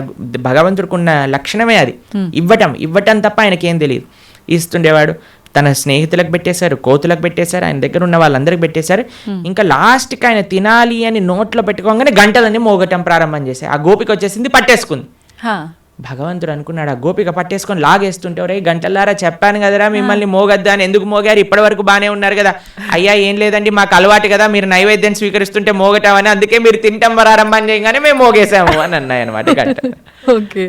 భగవంతుడికి ఉన్న లక్షణమే అది, ఇవ్వటం తప్ప ఆయనకేం తెలియదు. ఇస్తుండేవాడు. తన స్నేహితులకు పెట్టేశారు, కోతులకు పెట్టేశారు, ఆయన దగ్గర ఉన్న వాళ్ళందరికి పెట్టేశారు. ఇంకా లాస్ట్కి ఆయన తినాలి అని నోట్లో పెట్టుకోగానే గంటలన్నీ మోగటం ప్రారంభం చేశాయి. ఆ గోపిక వచ్చేసింది, పట్టేసుకుంది. భగవంతుడు అనుకున్నాడు, ఆ గోపిక పట్టేసుకొని లాగేస్తుంటే, ఒరే గంటలారా చెప్పాను కదరా మిమ్మల్ని మోగద్దా అని, ఎందుకు మోగారు, ఇప్పటి వరకు బాగానే ఉన్నారు కదా. అయ్యా ఏం లేదండి మాకు అలవాటు కదా, మీరు నైవేద్యం స్వీకరిస్తుంటే మోగటామని, అందుకే మీరు తింటాం ప్రారంభం చేయగానే మేము మోగేసాము అని అన్నాయి అనమాట గంట.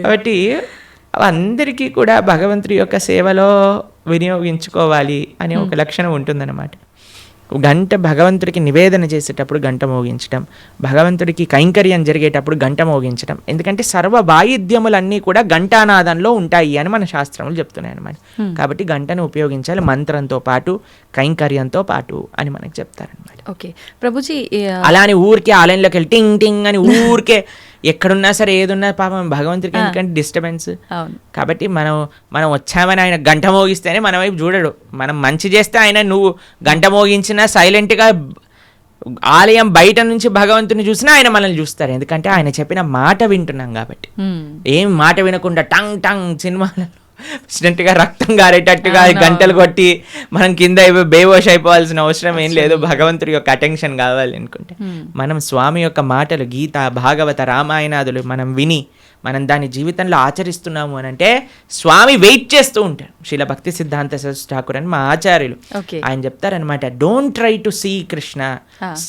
కాబట్టి అందరికీ కూడా భగవంతుడి యొక్క సేవలో వినియోగించుకోవాలి అనే ఒక లక్షణం ఉంటుందన్నమాట. గంట భగవంతుడికి నివేదన చేసేటప్పుడు గంట మోగించడం, భగవంతుడికి కైంకర్యం జరిగేటప్పుడు గంట మోగించడం. ఎందుకంటే సర్వ వాయిద్యములన్నీ కూడా ఘంటానాదంలో ఉంటాయి అని మన శాస్త్రములు చెప్తున్నాయి అన్నమాట. కాబట్టి గంటను ఉపయోగించాలి మంత్రంతో పాటు కైంకర్యంతో పాటు అని మనకు చెప్తారనమాట. ఓకే ప్రభుజీ, అలా అని ఊరికే ఆలయంలోకి వెళ్ళి టింగ్ టింగ్ అని ఊరికే ఎక్కడున్నా సరే ఏదున్నా పాపం భగవంతుడికి ఎందుకంటే డిస్టర్బెన్స్. అవును. కాబట్టి మనం వచ్చామని ఆయన గంట మోగిస్తేనే మన వైపు చూడడు. మనం మంచి చేస్తే ఆయన నువ్వు గంట మోగించినా సైలెంట్గా ఆలయం బయట నుంచి భగవంతుని చూసినా ఆయన మనల్ని చూస్తారు. ఎందుకంటే ఆయన చెప్పిన మాట వింటున్నాం కాబట్టి. ఏం మాట వినకుండా టంగ్ టంగ్ సినిమాలలో గా రక్తం గారేటట్టుగా గంటలు కొట్టి మనం కింద బేవోష్ అయిపోవాల్సిన అవసరం ఏం లేదు. భగవంతుడి యొక్క అటెన్షన్ కావాలి అనుకుంటే మనం స్వామి యొక్క మాటలు గీత, భాగవత, రామాయణాదులు మనం విని మనం దాని జీవితంలో ఆచరిస్తున్నాము అని అంటే స్వామి వెయిట్ చేస్తూ ఉంటారు. శ్రీల భక్తి సిద్ధాంత సరస్వతి ఠాకూర్ అని మా ఆచార్యులు ఆయన చెప్తారనమాట, don't try to see Krishna,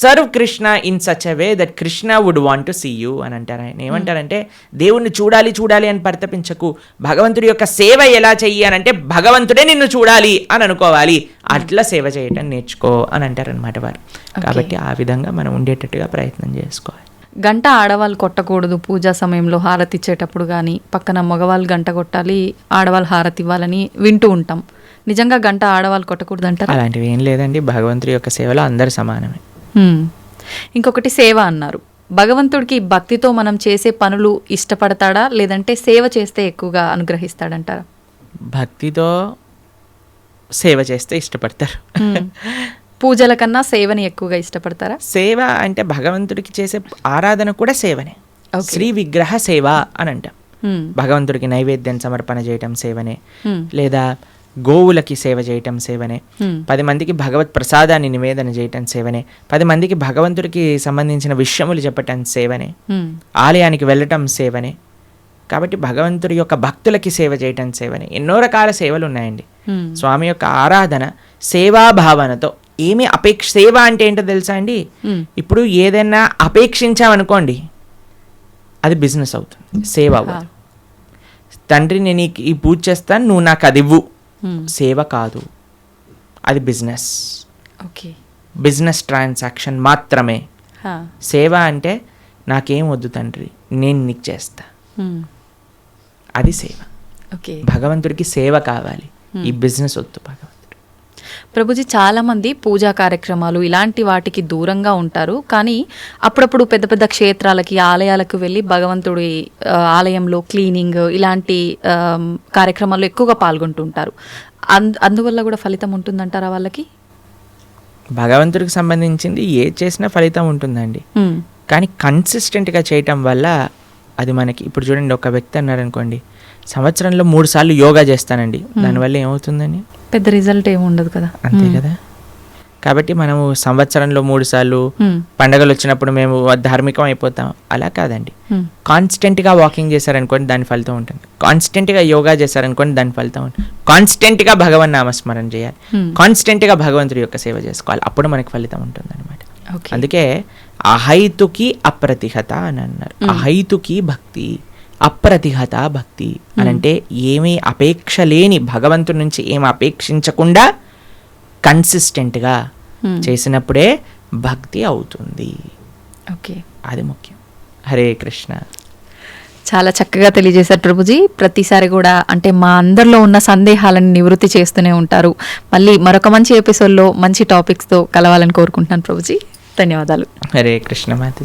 serve Krishna in such a way that Krishna would want to see you అని అంటారు. ఆయన ఏమంటారంటే దేవుణ్ణి చూడాలి అని పరితపించకు, భగవంతుడి యొక్క సేవ ఎలా చెయ్యి అని అంటే భగవంతుడే నిన్ను చూడాలి అని అనుకోవాలి, అట్లా సేవ చేయటం నేర్చుకో అని అంటారనమాట వారు. కాబట్టి ఆ విధంగా మనం ఉండేటట్టుగా ప్రయత్నం చేసుకోవాలి. గంట ఆడవాళ్ళు కొట్టకూడదు పూజా సమయంలో హారతి ఇచ్చేటప్పుడు, కానీ పక్కన మగవాళ్ళు గంట కొట్టాలి, ఆడవాళ్ళు హారతి ఇవ్వాలని వింటూ ఉంటాం. నిజంగా గంట ఆడవాళ్ళు కొట్టకూడదు అంటారు? అలాంటివి ఏం లేదండి. భగవంతుడి యొక్క సేవలో అందరు సమానమే. ఇంకొకటి సేవ అన్నారు. భగవంతుడికి భక్తితో మనం చేసే పనులు ఇష్టపడతాడా, లేదంటే సేవ చేస్తే ఎక్కువగా అనుగ్రహిస్తాడంటారా? భక్తితో సేవ చేస్తే ఇష్టపడతారు. పూజల కన్నా సేవని ఎక్కువగా ఇష్టపడతారా? సేవ అంటే భగవంతుడికి చేసే ఆరాధన కూడా సేవనే. శ్రీ విగ్రహ సేవ అని అంటాం. భగవంతుడికి నైవేద్యం సమర్పణ చేయటం సేవనే, లేదా గోవులకి సేవ చేయటం సేవనే, 10 మందికి భగవత్ ప్రసాదాన్ని నివేదన చేయటం సేవనే, 10 మందికి భగవంతుడికి సంబంధించిన విషయములు చెప్పటం సేవనే, ఆలయానికి వెళ్ళటం సేవనే. కాబట్టి భగవంతుడి యొక్క భక్తులకి సేవ చేయటం సేవనే. ఎన్నో రకాల సేవలు ఉన్నాయండి. స్వామి యొక్క ఆరాధన సేవాభావనతో ఏమి సేవ అంటే ఏంటో తెలుసా అండి? ఇప్పుడు ఏదైనా అపేక్షించామనుకోండి అది బిజినెస్ అవుతుంది, సేవ అవ్వదు. తండ్రి నేను ఈ పూజ చేస్తాను, నువ్వు నాకు అది ఇవ్వు, సేవ కాదు, అది బిజినెస్. బిజినెస్ ట్రాన్సాక్షన్ మాత్రమే. సేవ అంటే నాకేం వద్దు తండ్రి, నేను నీకు చేస్తా, అది సేవ. భగవంతుడికి సేవ కావాలి, ఈ బిజినెస్ వద్దు భగవంతుడు. ప్రభుజీ, చాలామంది పూజా కార్యక్రమాలు ఇలాంటి వాటికి దూరంగా ఉంటారు, కానీ అప్పుడప్పుడు పెద్ద పెద్ద క్షేత్రాలకి, ఆలయాలకు వెళ్ళి భగవంతుడి ఆలయంలో క్లీనింగ్ ఇలాంటి కార్యక్రమాల్లో ఎక్కువగా పాల్గొంటుంటారు. అందువల్ల కూడా ఫలితం ఉంటుందంటారా వాళ్ళకి? భగవంతుడికి సంబంధించింది ఏ చేసినా ఫలితం ఉంటుందండి, కానీ కన్సిస్టెంట్గా చేయటం వల్ల అది మనకి. ఇప్పుడు చూడండి, ఒక వ్యక్తి అన్నారు అనుకోండి, సంవత్సరంలో 3 సార్లు యోగా చేస్తానండి, దానివల్ల ఏమవుతుందండి? పెద్ద రిజల్ట్ ఏమి ఉండదు కదా. అంతే కదా. కాబట్టి మనము సంవత్సరంలో 3 సార్లు పండగలు వచ్చినప్పుడు మేము ధార్మికం అయిపోతాం, అలా కాదండి. కాన్స్టెంట్గా వాకింగ్ చేశారనుకోండి దాని ఫలితం ఉంటుంది, కాన్స్టెంట్గా యోగా చేశారనుకోండి దాని ఫలితం ఉంటుంది, కాన్స్టెంట్గా భగవన్ నామస్మరణ చేయాలి, కాన్స్టెంట్గా భగవంతుడి యొక్క సేవ చేసుకోవాలి, అప్పుడు మనకి ఫలితం ఉంటుంది అనమాట. అందుకే అహైతుకి అప్రతిహత అని అన్నారు. అహైతుకి భక్తి, అప్రతిహత భక్తి అని అంటే ఏమీ అపేక్ష లేని, భగవంతుడి నుంచి ఏమి అపేక్షించకుండా కన్సిస్టెంట్గా చేసినప్పుడే భక్తి అవుతుంది. అది ముఖ్యం. హరే కృష్ణ. చాలా చక్కగా తెలియజేశారు ప్రభుజీ. ప్రతిసారి కూడా అంటే మా అందరిలో ఉన్న సందేహాలను నివృత్తి చేస్తూనే ఉంటారు. మళ్ళీ మరొక మంచి ఎపిసోడ్లో మంచి టాపిక్స్తో కలవాలని కోరుకుంటున్నాను ప్రభుజీ. ధన్యవాదాలు. హరే కృష్ణ మాతాజీ.